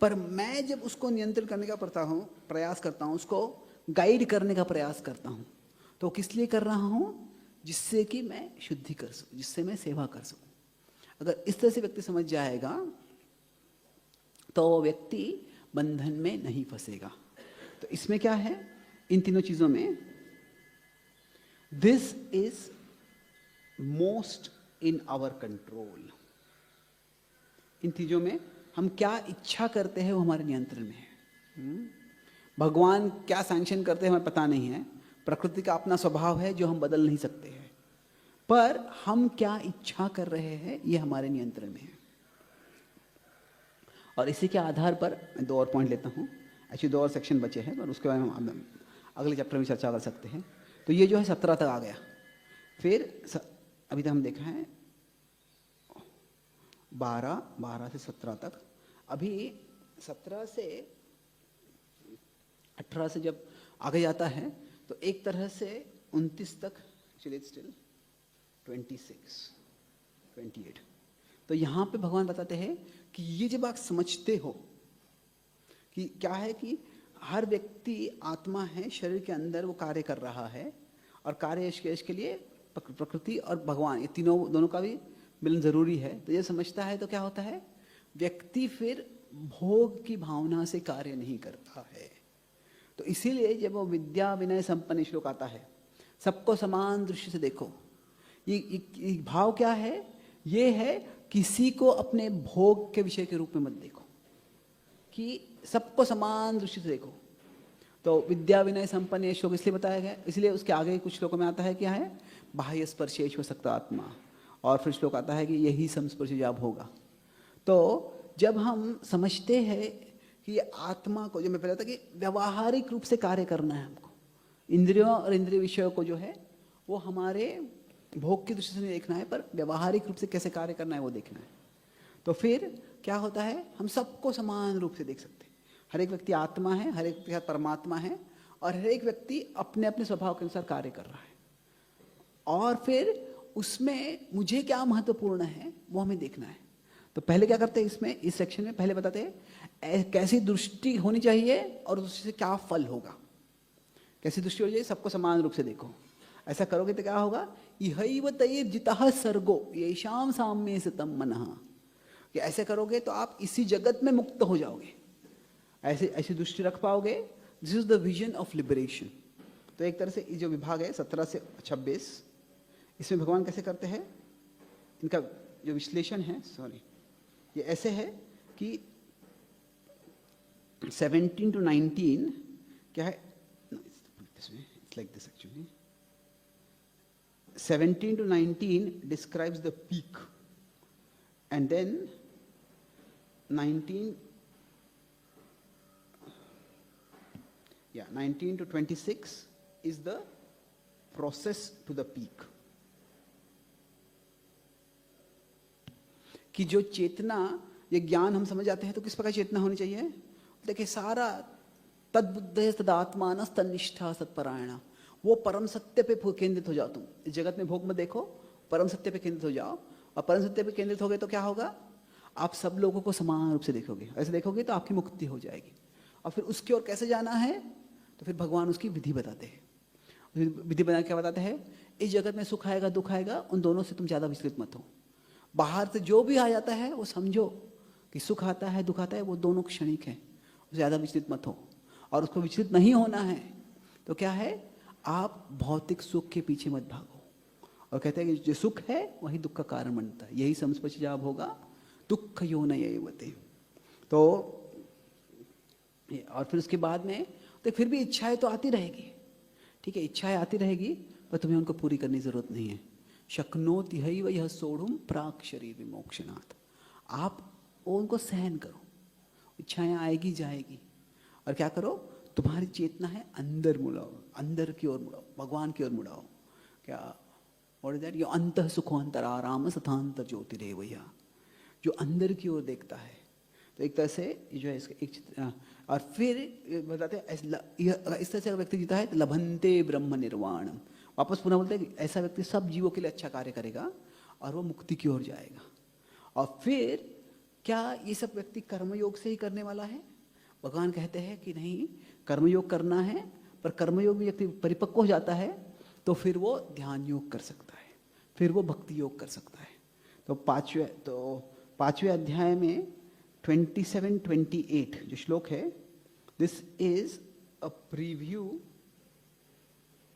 Speaker 1: पर मैं जब उसको नियंत्रण करने का प्रयास करता हूँ, उसको गाइड करने का प्रयास करता हूँ, तो किस लिए कर रहा हूँ? जिससे कि मैं शुद्धि कर सकूँ, जिससे मैं सेवा कर सकूँ। अगर इस तरह से व्यक्ति समझ जाएगा तो वो व्यक्ति बंधन में नहीं फंसेगा। तो इसमें क्या है, इन तीनों चीज़ों में this is most in our control. इन चीज़ों में हम क्या इच्छा करते हैं वो हमारे नियंत्रण में है। भगवान क्या सैंक्शन करते हैं हमें पता नहीं है, प्रकृति का अपना स्वभाव है जो हम बदल नहीं सकते हैं, पर हम क्या इच्छा कर रहे हैं ये हमारे नियंत्रण में है। और इसी के आधार पर मैं 2 और पॉइंट लेता हूँ, एक्चुअली 2 और सेक्शन बचे हैं, पर उसके बारे में हम अगले चैप्टर में चर्चा कर सकते हैं। तो ये जो है 17 तक आ गया। फिर अभी तक हम देखा है 12 से 17 तक। अभी 17 से 18 से जब आगे जाता है तो एक तरह से 29 तक, एक्चुअली स्टिल 26 28। तो यहाँ पे भगवान बताते हैं कि ये जब आप समझते हो कि क्या है कि हर व्यक्ति आत्मा है, शरीर के अंदर वो कार्य कर रहा है, और कार्य इसके लिए प्रकृति और भगवान, ये तीनों दोनों का भी मिलन जरूरी है। तो ये समझता है तो क्या होता है, व्यक्ति फिर भोग की भावना से कार्य नहीं करता है। तो इसीलिए जब वो विद्या विनय संपन्न श्लोक आता है, सबको समान दृष्टि से देखो, ये भाव क्या है, ये है किसी को अपने भोग के विषय के रूप में मत देखो, कि सबको समान दृष्टि से देखो। तो विद्या विनय संपन्न ये श्लोक इसलिए बताया गया, इसलिए उसके आगे कुछ श्लोकों में आता है क्या है, बाह्य स्पर्शेषु सक्ता आत्मा, और फिर श्लोक आता है कि यही संस्पर्शजा भोगा। तो जब हम समझते हैं कि ये आत्मा को, जो मैं पहले था कि व्यवहारिक रूप से कार्य करना है हमको, इंद्रियों और इंद्रिय विषयों को जो है वो हमारे भोग की दृष्टि से नहीं देखना है, पर व्यवहारिक रूप से कैसे कार्य करना है वो देखना है। तो फिर क्या होता है, हम सबको समान रूप से देख सकते हैं। हर एक व्यक्ति आत्मा है, हर एक व्यक्ति परमात्मा है, और हर एक व्यक्ति अपने अपने स्वभाव के अनुसार कार्य कर रहा है। और फिर उसमें मुझे क्या महत्वपूर्ण है वो हमें देखना है। तो पहले क्या करते हैं, इसमें इस सेक्शन में पहले बताते हैं कैसी दृष्टि होनी चाहिए और उससे क्या फल होगा। कैसी दृष्टि होनी चाहिए, सबको समान रूप से देखो। ऐसा करोगे तो क्या होगा, इहैव तैर्जितः सर्गो येषां साम्ये स्थितं मनः, कि ऐसे करोगे तो आप इसी जगत में मुक्त हो जाओगे, ऐसी दृष्टि रख पाओगे। This is the vision of liberation. तो एक तरह से ये जो विभाग है 17 से 26, इसमें भगवान कैसे करते हैं, इनका जो विश्लेषण है, ये ऐसे है कि 17 to 19 क्या है, it's like this actually. 17 to 19 describes the peak, and then 19 to 26 is the process to the peak. कि जो चेतना, ये ज्ञान हम समझ जाते हैं तो किस प्रकार चेतना होनी चाहिए। देखिए सारा तद्बुद्धे तदात्मान तन्निष्ठा सत्परायणा, वो परम सत्य पे केंद्रित हो जाओ। तुम इस जगत में भोग मत देखो, परम सत्य पे केंद्रित हो जाओ। और परम सत्य पे केंद्रित हो गए तो क्या होगा, आप सब लोगों को समान रूप से देखोगे। ऐसे देखोगे तो आपकी मुक्ति हो जाएगी। और फिर उसकी ओर कैसे जाना है, तो फिर भगवान उसकी विधि बताते हैं। विधि बना क्या बताते हैं, इस जगत में सुख आएगा दुख आएगा, उन दोनों से तुम ज़्यादा विचलित मत हो। बाहर से जो भी आ जाता है वो समझो कि सुख आता है दुख आता है, वो दोनों क्षणिक हैं, ज़्यादा विचलित मत हो। और उसको विचलित नहीं होना है तो क्या है, आप भौतिक सुख के पीछे मत भागो। और कहते हैं कि जो सुख है वही दुख का कारण बनता है, यही समस्पच जाब होगा दुख यो न ये। तो और फिर उसके बाद में तो फिर भी इच्छाएं तो आती रहेगी, ठीक है, इच्छाएं आती रहेगी, पर तुम्हें उनको पूरी करने की जरूरत नहीं है। शक्नोति हैव यह सोढ़ुम प्राक शरीर विमोक्षणात्। आप उनको सहन करो, इच्छाएं आएगी जाएगी, और क्या करो, तुम्हारी चेतना है अंदर मुड़ाओ, अंदर की ओर मुड़ाओ, भगवान की ओर मुड़ाओ। क्या व्हाट इज दैट, ये अंतः सुखो अंतराराम सथांतर ज्योतिरेव यह, जो अंदर की ओर देखता है। तो एक तरह से जो है इसका एक और फिर बताते हैं इस तरह से व्यक्ति जीता है तो लभंते ब्रह्म निर्वाण। वापस पुनः बोलते हैं कि ऐसा व्यक्ति सब जीवों के लिए अच्छा कार्य करेगा और वो मुक्ति की ओर जाएगा। और फिर क्या ये सब व्यक्ति कर्मयोग से ही करने वाला है? भगवान कहते हैं कि नहीं, कर्मयोग करना है, पर कर्मयोग में व्यक्ति परिपक्व हो जाता है तो फिर वो ध्यान योग कर सकता है, फिर वो भक्ति योग कर सकता है। तो पांचवें अध्याय में 27-28 जो श्लोक है, this is a preview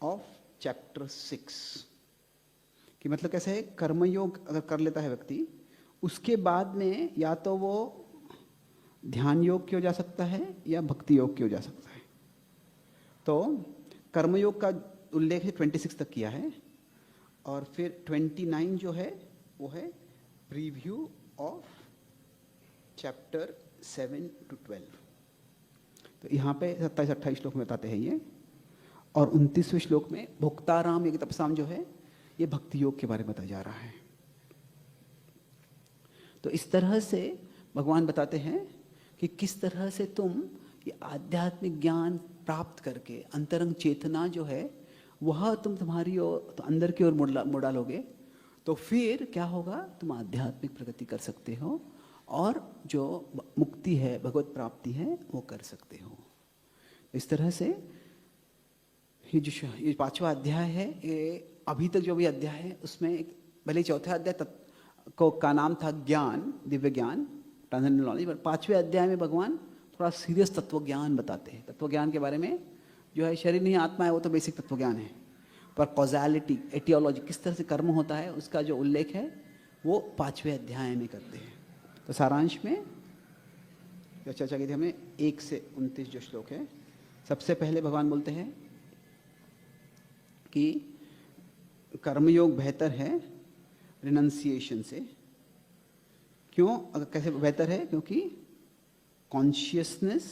Speaker 1: of chapter 6। कि मतलब कैसे है, कर्मयोग अगर कर लेता है व्यक्ति, उसके बाद में या तो वो ध्यान योग की ओर जा सकता है या भक्ति योग की ओर जा सकता है। तो कर्मयोग का उल्लेख है 26 तक किया है, और फिर 29 जो है वो है प्रीव्यू ऑफ चैप्टर 7-12। तो यहाँ पे 27-28 श्लोक में बताते हैं ये, और 29वें श्लोक में भोक्ताराम यज्ञ तपसाम जो है ये भक्ति योग के बारे में बताया जा रहा है। तो इस तरह से भगवान बताते हैं कि किस तरह से तुम ये आध्यात्मिक ज्ञान प्राप्त करके अंतरंग चेतना जो है वह तुम तुम्हारी ओर तो अंदर की ओर मुड़ा लोगे, तो फिर क्या होगा, तुम आध्यात्मिक प्रगति कर सकते हो और जो मुक्ति है, भगवत प्राप्ति है, वो कर सकते हो। इस तरह से ये 5वां अध्याय है, ये अभी तक जो भी अध्याय है उसमें भले चौथा अध्याय का नाम था ज्ञान, दिव्य ज्ञान, ट्रांसेंडेंटल नॉलेज, पर 5वें अध्याय में भगवान थोड़ा सीरियस तत्व ज्ञान बताते हैं। तत्व ज्ञान के बारे में जो है शरीर नहीं आत्मा है वो तो बेसिक तत्व ज्ञान है, पर कॉजालिटी, एटियोलॉजी, किस तरह से कर्म होता है उसका जो उल्लेख है वो 5वें अध्याय में करते हैं। तो सारांश में जो चर्चा की थी हमने 1 से 29 जो श्लोक है, सबसे पहले भगवान बोलते हैं कि कर्मयोग बेहतर है रिनंसिएशन से। क्यों, अगर कैसे बेहतर है, क्योंकि कॉन्शियसनेस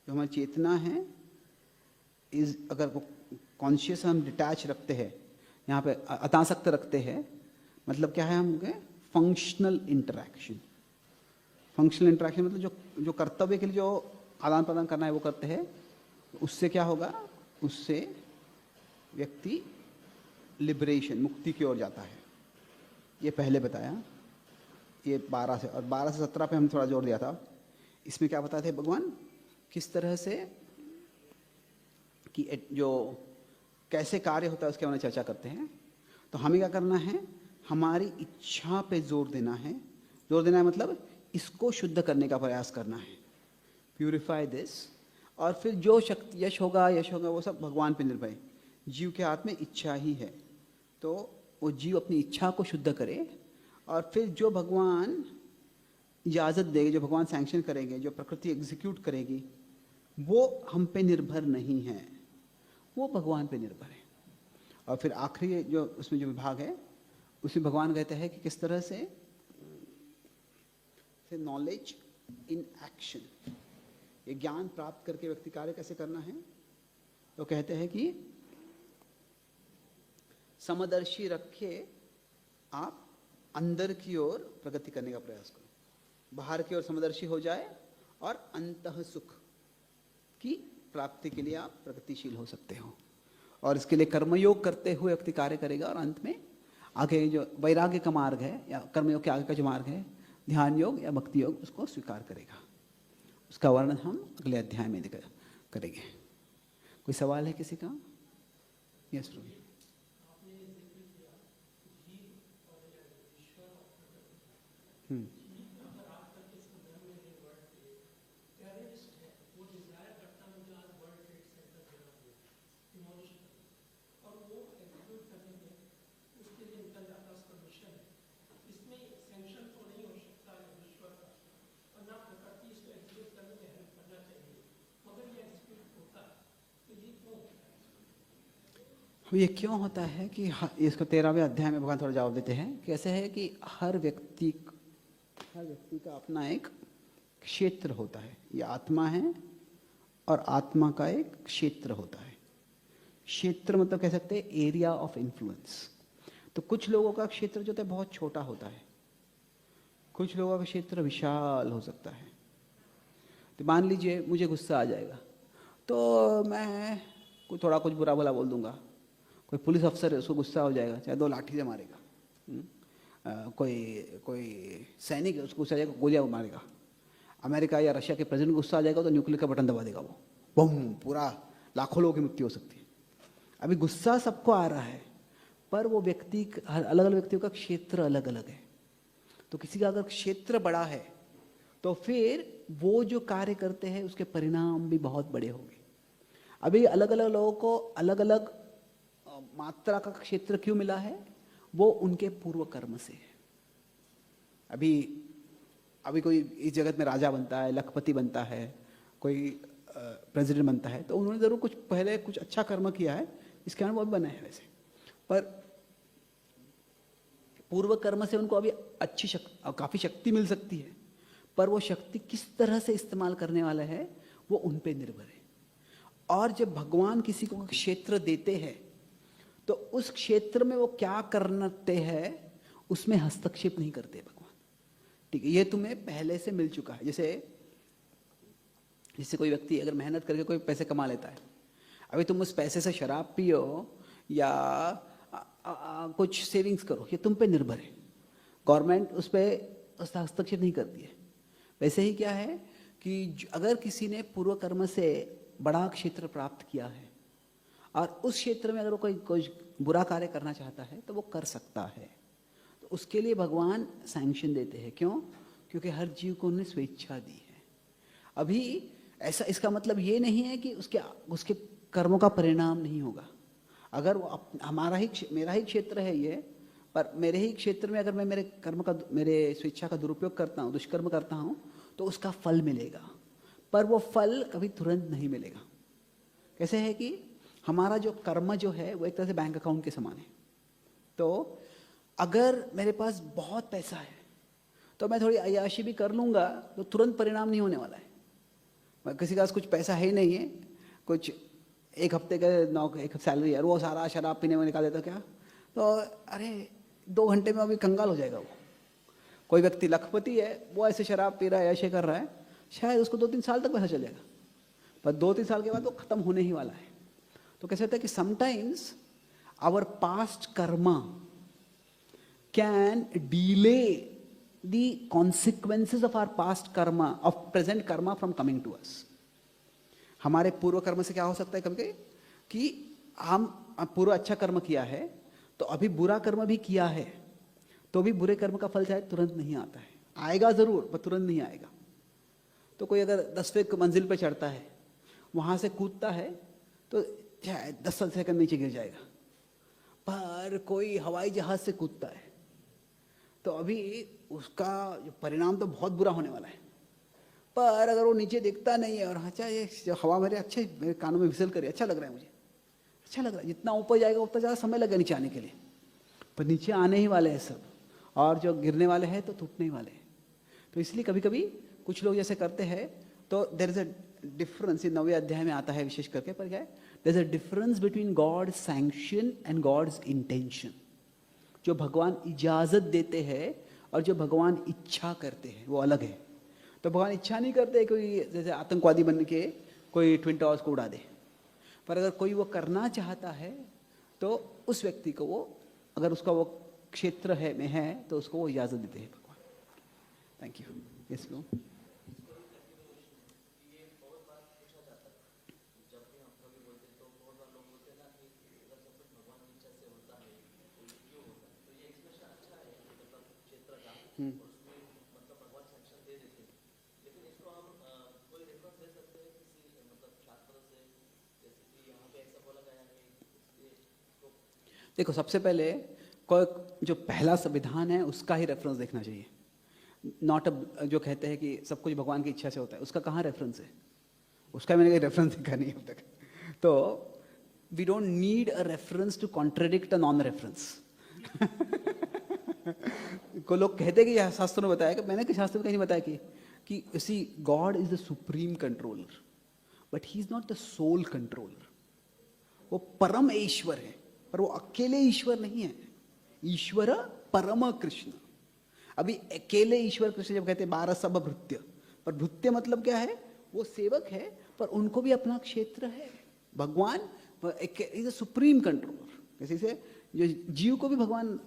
Speaker 1: जो हमारी चेतना है इज, अगर कॉन्शियस हम डिटैच रखते हैं, यहाँ पे अतासक्त रखते हैं, मतलब क्या है, हम फंक्शनल इंटरैक्शन। फंक्शनल इंटरैक्शन मतलब जो कर्तव्य के लिए जो आदान प्रदान करना है वो करते हैं, उससे क्या होगा, उससे व्यक्ति लिबरेशन, मुक्ति की ओर जाता है। ये पहले बताया, ये 12 से, और 12 से 17 पे हम थोड़ा जोर दिया था। इसमें क्या बताते हैं भगवान, किस तरह से कि जो कैसे कार्य होता है उसके बारे में चर्चा करते हैं। तो हमें क्या करना है, हमारी इच्छा पे जोर देना है। जोर देना है मतलब इसको शुद्ध करने का प्रयास करना है, प्यूरिफाई दिस। और फिर जो शक्ति, यश होगा वो सब भगवान पे निर्भर है। जीव के हाथ में इच्छा ही है, तो वो जीव अपनी इच्छा को शुद्ध करे, और फिर जो भगवान इजाज़त देंगे, जो भगवान सैंक्शन करेंगे, जो प्रकृति एग्जीक्यूट करेगी, वो हम पे निर्भर नहीं है, वो भगवान पे निर्भर है। और फिर आखिरी जो उसमें जो विभाग है उसमें भगवान कहते हैं कि किस तरह से नॉलेज इन एक्शन, ये ज्ञान प्राप्त करके व्यक्ति कार्य कैसे करना है। तो कहते हैं कि समदर्शी रखे आप अंदर की ओर प्रगति करने का प्रयास करो, बाहर की ओर समदर्शी हो जाए, और अंतः सुख की प्राप्ति के लिए आप प्रगतिशील हो सकते हो। और इसके लिए कर्मयोग करते हुए व्यक्ति कार्य करेगा, और अंत में आगे जो वैराग्य का मार्ग है या कर्मयोग के आगे का जो मार्ग है, ध्यान योग या भक्ति योग, उसको स्वीकार करेगा। उसका वर्णन हम अगले अध्याय में करेंगे। कोई सवाल है किसी का? Yes Ruby. हम्म। ये क्यों होता है कि इसको 13वें अध्याय में भगवान थोड़ा जवाब देते हैं। कैसे है कि हर व्यक्ति का अपना एक क्षेत्र होता है। ये आत्मा है और आत्मा का एक क्षेत्र होता है। क्षेत्र मतलब कह सकते हैं एरिया ऑफ इन्फ्लुएंस। तो कुछ लोगों का क्षेत्र जो होता है बहुत छोटा होता है, कुछ लोगों का क्षेत्र विशाल हो सकता है। तो मान लीजिए मुझे गुस्सा आ जाएगा तो मैं थोड़ा कुछ बुरा भला बोल दूंगा। कोई पुलिस अफसर है उसको गुस्सा हो जाएगा, चाहे 2 लाठी से मारेगा। कोई सैनिक है उसको गुस्सा आ जाएगा, गोलियां मारेगा। अमेरिका या रशिया के प्रेसिडेंट गुस्सा आ जाएगा तो न्यूक्लियर का बटन दबा देगा, वो बम, पूरा लाखों लोगों की मृत्यु हो सकती है। अभी गुस्सा सबको आ रहा है, पर वो व्यक्ति, अलग अलग व्यक्तियों का क्षेत्र अलग अलग है। तो किसी का अगर क्षेत्र बड़ा है तो फिर वो जो कार्य करते हैं उसके परिणाम भी बहुत बड़े होंगे। अभी अलग अलग लोगों को अलग अलग मात्रा का क्षेत्र क्यों मिला है? वो उनके पूर्व कर्म से है। अभी कोई इस जगत में राजा बनता है, लखपति बनता है, कोई प्रेसिडेंट बनता है, तो उन्होंने जरूर कुछ पहले कुछ अच्छा कर्म किया है, इसके कारण वो भी बना है वैसे। पर पूर्व कर्म से उनको अभी अच्छी शक्ति, काफी शक्ति मिल सकती है, पर वो शक्ति किस तरह से इस्तेमाल करने वाला है वो उन पे निर्भर है। और जब भगवान किसी को क्षेत्र देते हैं तो उस क्षेत्र में वो क्या करते हैं उसमें हस्तक्षेप नहीं करते भगवान। ठीक है, ये तुम्हें पहले से मिल चुका है। जैसे कोई व्यक्ति अगर मेहनत करके कोई पैसे कमा लेता है, अभी तुम उस पैसे से शराब पियो या कुछ सेविंग्स करो, ये तुम पे निर्भर है। गवर्नमेंट उस पर हस्तक्षेप नहीं करती है। वैसे ही क्या है कि अगर किसी ने पूर्व कर्म से बड़ा क्षेत्र प्राप्त किया है और उस क्षेत्र में अगर वो कोई बुरा कार्य करना चाहता है तो वो कर सकता है। तो उसके लिए भगवान सैंक्शन देते हैं। क्यों? क्योंकि हर जीव को उन्होंने स्वेच्छा दी है। अभी ऐसा, इसका मतलब ये नहीं है कि उसके कर्मों का परिणाम नहीं होगा। अगर वो मेरा ही क्षेत्र है ये, पर मेरे ही क्षेत्र में अगर मैं मेरे स्वेच्छा का दुरुपयोग करता हूँ, दुष्कर्म करता हूँ, तो उसका फल मिलेगा, पर वो फल कभी तुरंत नहीं मिलेगा। कैसे है कि हमारा जो कर्म जो है वो एक तरह से बैंक अकाउंट के समान है। तो अगर मेरे पास बहुत पैसा है तो मैं थोड़ी अय्याशी भी कर लूँगा तो तुरंत परिणाम नहीं होने वाला है। किसी के पास कुछ पैसा है ही नहीं है, कुछ एक हफ्ते का एक सैलरी है, वो सारा शराब पीने में निकाल देता क्या, तो अरे 2 घंटे में अभी कंगाल हो जाएगा वो। कोई व्यक्ति लखपति है, वो ऐसे शराब पी रहा है, ऐसे कर रहा है, शायद उसको 2-3 साल तक पैसा चलेगा, पर 2-3 साल के बाद वो खत्म होने ही वाला है। तो कैसे होता है कि sometimes our past karma can delay the consequences of our past karma, of present karma from coming to us. हमारे पूर्व कर्म से क्या हो सकता है कभी कि हम पूर्व अच्छा कर्म किया है तो अभी बुरा कर्म भी किया है, तो भी बुरे कर्म का फल शायद तुरंत नहीं आता है। आएगा जरूर पर तुरंत नहीं आएगा। तो कोई अगर 10वें मंजिल पे चढ़ता है, वहां से कूदता है तो शायद 10 सेकंड नीचे गिर जाएगा। पर कोई हवाई जहाज से कूदता है तो अभी उसका परिणाम तो बहुत बुरा होने वाला है। पर अगर वो नीचे देखता नहीं है और अच्छा ये हवा मेरे कानों में विसल करे, अच्छा लग रहा है, मुझे अच्छा लग रहा है, जितना ऊपर जाएगा उतना ज़्यादा समय लगेगा नीचे आने के लिए, पर नीचे आने ही वाले हैं सब, और जो गिरने वाले हैं तो टूटने ही वाले हैं। तो इसलिए कभी कभी कुछ लोग जैसे करते हैं तो देयर इज अ डिफरेंस, 9वें अध्याय में आता है विशेष करके, पर क्या है, there is a difference between God's sanction and God's intention. जो भगवान इजाजत देते हैं और जो भगवान इच्छा करते हैं वो अलग है। तो भगवान इच्छा नहीं करते कोई जैसे आतंकवादी बन के कोई ट्विन टावर्स को उड़ा दे, पर अगर कोई वो करना चाहता है तो उस व्यक्ति को वो, अगर उसका वो क्षेत्र में है तो उसको वो इजाजत देते हैं भगवान। Thank you. Yes no. देखो, सबसे पहले कोई जो पहला संविधान है उसका ही रेफरेंस देखना चाहिए। नॉट जो कहते हैं कि सब कुछ भगवान की इच्छा से होता है, उसका कहाँ रेफरेंस है? उसका मैंने कहीं रेफरेंस देखा नहीं अब तक। तो we don't need a reference to contradict a non reference. को लोग कहते हैं कि यह शास्त्रों में बताया, कि मैंने कि शास्त्र में कहीं नहीं बताया कि see God is the supreme controller, but he is not the soul controller. वो परम ईश्वर है, पर वो अकेले ईश्वर नहीं है। ईश्वर परम कृष्ण। अभी अकेले ईश्वर कृष्ण जब कहते हैं 12 सब भृत्य, पर भृत्य मतलब क्या है? वो सेवक है, पर उनको भी अपना क्षेत्र है। भगवान इज अ सुप्रीम कंट्रोलर। जैसे से जो जीव को भी भगवान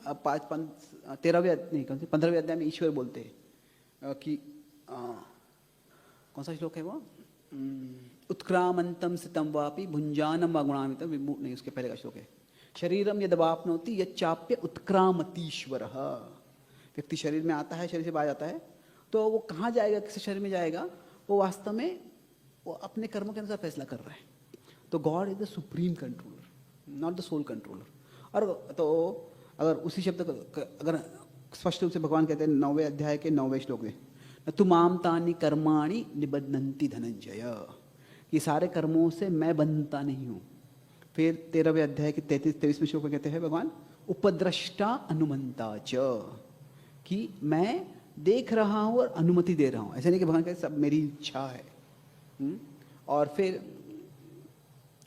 Speaker 1: 15वें अध्याय में ईश्वर बोलते हैं कि कौन सा श्लोक है वो? उत्क्रामंतम सितम वापि भुंजानम अगुणामितम विमूढ़, नहीं, उसके पहले का श्लोक है, शरीरम यदवाप्नोति यच्चाप्य उत्क्रामतीश्वर। व्यक्ति शरीर में आता है, शरीर से बाहर जाता है, तो वो कहाँ जाएगा, किस शरीर में जाएगा? वो वास्तव में वो अपने कर्मों के अनुसार फैसला कर रहा है। तो God is the supreme controller, not the soul controller. और तो अगर उसी शब्द को अगर स्पष्ट रूप से भगवान कहते हैं 9वें अध्याय के 9वें श्लोक में, न तु माम तानि कर्माणि निबध्नन्ति धनंजय, ये सारे कर्मों से मैं बंधता नहीं हूँ। फिर 13वें अध्याय के 33वें श्लोक में कहते हैं भगवान, उपद्रष्टा अनुमंता च, कि मैं देख रहा हूँ और अनुमति दे रहा हूँ। ऐसा नहीं कि भगवान कहते सब मेरी इच्छा है। और फिर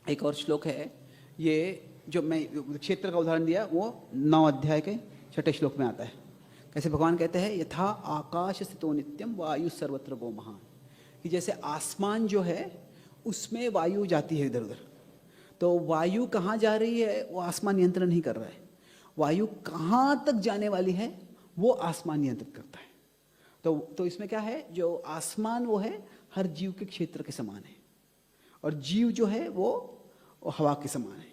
Speaker 1: एक और श्लोक है, ये जो मैं क्षेत्र का उदाहरण दिया वो 9 अध्याय के 6ठे श्लोक में आता है। कैसे भगवान कहते हैं, यथा आकाश स्थितो नित्यम वायु सर्वत्र गो महान, कि जैसे आसमान जो है उसमें वायु जाती है इधर उधर, तो वायु कहाँ जा रही है वो आसमान नियंत्रण नहीं कर रहा है। वायु कहाँ तक जाने वाली है वो आसमान नियंत्रित करता है। तो इसमें क्या है, जो आसमान वो है हर जीव के क्षेत्र के समान है, और जीव जो है वो हवा के समान है।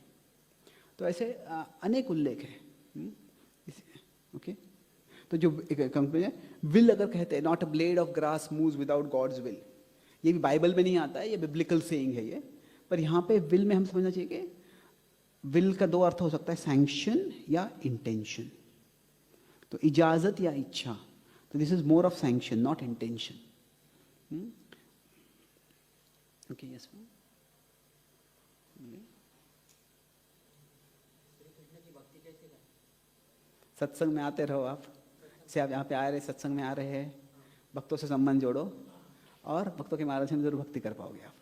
Speaker 1: तो ऐसे अनेक उल्लेख है। ओके, तो जो एक कंक्लूजन है, विल अगर कहते हैं, not a blade of grass moves without God's will, ये भी बाइबल में नहीं आता है, ये बिब्लिकल सेइंग है ये। पर यहाँ पे विल में हम समझना चाहिए कि विल का 2 अर्थ हो सकता है, सैंक्शन या इंटेंशन। तो इजाजत या इच्छा, तो this is more of sanction not intention. Okay, yes ma'am. सत्संग में आते रहो आप, से आप यहाँ पे आ रहे, सत्संग में आ रहे हैं, भक्तों से संबंध जोड़ो और भक्तों के मार्ग से जरूर भक्ति कर पाओगे आप।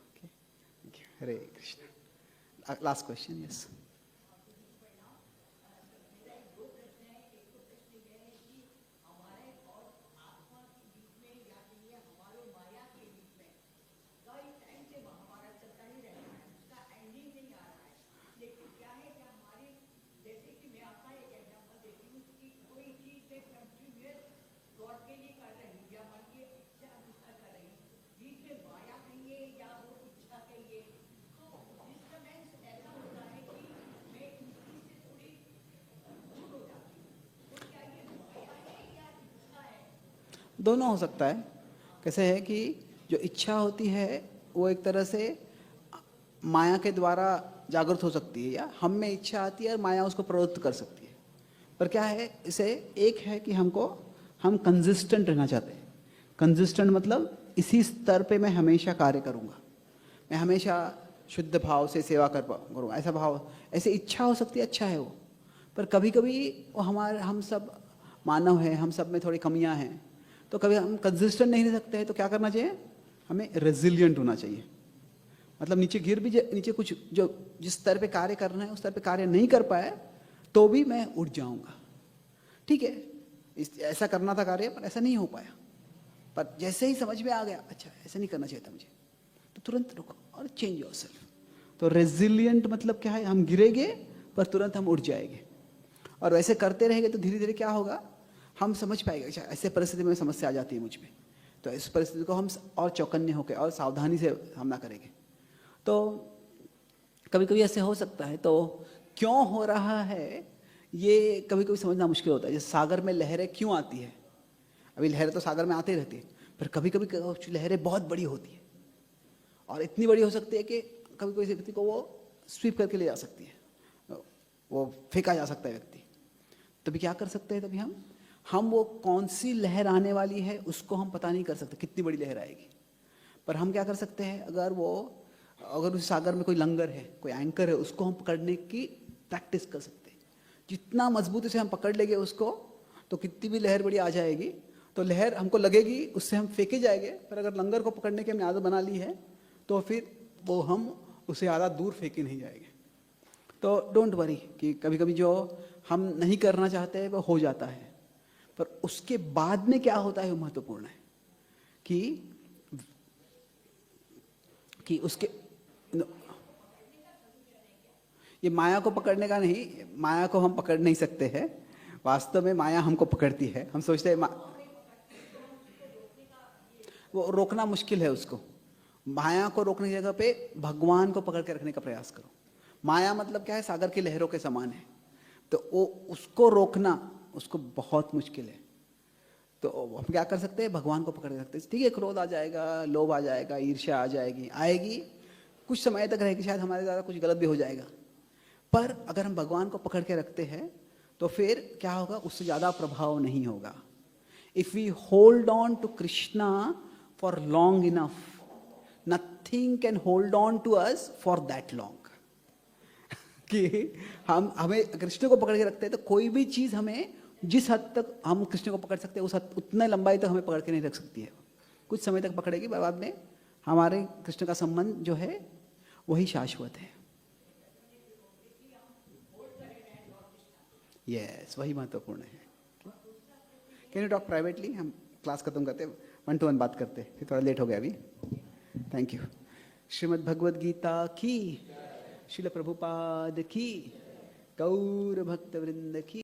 Speaker 1: Okay, Hare Krishna. Last question, yes. दोनों हो सकता है। कैसे है कि जो इच्छा होती है वो एक तरह से माया के द्वारा जागृत हो सकती है, या हम में इच्छा आती है और माया उसको प्रवृत्त कर सकती है। पर क्या है, इसे एक है कि हम कंसिस्टेंट रहना चाहते हैं। कंसिस्टेंट मतलब इसी स्तर पे मैं हमेशा कार्य करूँगा, मैं हमेशा शुद्ध भाव से सेवा करूँगा, ऐसा भाव, ऐसे इच्छा हो सकती है, अच्छा है वो। पर कभी कभी वो हम सब मानव हैं, हम सब में थोड़ी कमियां हैं, तो कभी हम कंसिस्टेंट नहीं रह सकते हैं। तो क्या करना चाहिए, हमें रेजिलिएंट होना चाहिए। मतलब नीचे कुछ जो जिस स्तर पे कार्य करना है उस स्तर पे कार्य नहीं कर पाए तो भी मैं उठ जाऊंगा, ठीक है, ऐसा करना था कार्य पर ऐसा नहीं हो पाया, पर जैसे ही समझ में आ गया अच्छा ऐसा नहीं करना चाहिए था मुझे, तो तुरंत रुको और चेंज योरसेल्फ। तो रेजिलिएंट मतलब क्या है, हम गिरेंगे पर तुरंत हम उठ जाएंगे। और वैसे करते रहेंगे तो धीरे धीरे क्या होगा, हम समझ पाएंगे अच्छा ऐसे परिस्थिति में समस्या आ जाती है मुझ में, तो इस परिस्थिति को हम और चौकन्ने होकर और सावधानी से सामना करेंगे। तो कभी कभी ऐसे हो सकता है, तो क्यों हो रहा है ये कभी कभी समझना मुश्किल होता है। जैसे सागर में लहरें क्यों आती है, अभी लहरें तो सागर में आती रहती है, पर कभी कभी लहरें बहुत बड़ी होती है और इतनी बड़ी हो सकती है कि कभी कोई व्यक्ति को वो स्वीप करके ले जा सकती है। वो फेंका जा सकता है व्यक्ति। तभी क्या कर सकते हैं, तभी हम वो कौन सी लहर आने वाली है उसको हम पता नहीं कर सकते, कितनी बड़ी लहर आएगी। पर हम क्या कर सकते हैं, अगर उस सागर में कोई लंगर है, कोई एंकर है, उसको हम पकड़ने की प्रैक्टिस कर सकते हैं। जितना मजबूती से हम पकड़ लेंगे उसको, तो कितनी भी लहर बड़ी आ जाएगी तो लहर हमको लगेगी, उससे हम फेंके जाएंगे। पर अगर लंगर को पकड़ने की हमने आदत बना ली है तो फिर वो हम उसे ज़्यादा दूर फेंके नहीं जाएंगे। तो डोंट वरी कि कभी कभी जो हम नहीं करना चाहते हैं वो हो जाता है, पर उसके बाद में क्या होता है वो महत्वपूर्ण है। कि उसके ये माया को पकड़ने का नहीं, माया को हम पकड़ नहीं सकते हैं। वास्तव में माया हमको पकड़ती है। हम सोचते हैं वो रोकना मुश्किल है। उसको, माया को रोकने की जगह पे भगवान को पकड़ के रखने का प्रयास करो। माया मतलब क्या है, सागर की लहरों के समान है, तो वो उसको रोकना उसको बहुत मुश्किल है। तो हम क्या कर सकते हैं, भगवान को पकड़ के रखते हैं। ठीक है, क्रोध आ जाएगा, लोभ आ जाएगा, ईर्ष्या आ जाएगी, आएगी, कुछ समय तक रहेगी, शायद हमारे द्वारा कुछ गलत भी हो जाएगा। पर अगर हम भगवान को पकड़ के रखते हैं तो फिर क्या होगा, उससे ज़्यादा प्रभाव नहीं होगा। If we hold on to Krishna for long enough, nothing can hold on to us for that long. कि हमें कृष्ण को पकड़ के रखते हैं तो कोई भी चीज़ हमें, जिस हद तक हम कृष्ण को पकड़ सकते हैं उस हद, उतने लंबाई तक हमें पकड़ के नहीं रख सकती है। कुछ समय तक पकड़ेगी, बाद में हमारे कृष्ण का संबंध जो है वही शाश्वत है। यस, वही महत्वपूर्ण है। Can you talk privately? हम क्लास खत्म करते, 1-to-1 बात करते, फिर थोड़ा लेट हो गया अभी। Thank you. श्रीमद् भगवद गीता की, श्रील प्रभुपाद की, गौर भक्त वृंद की।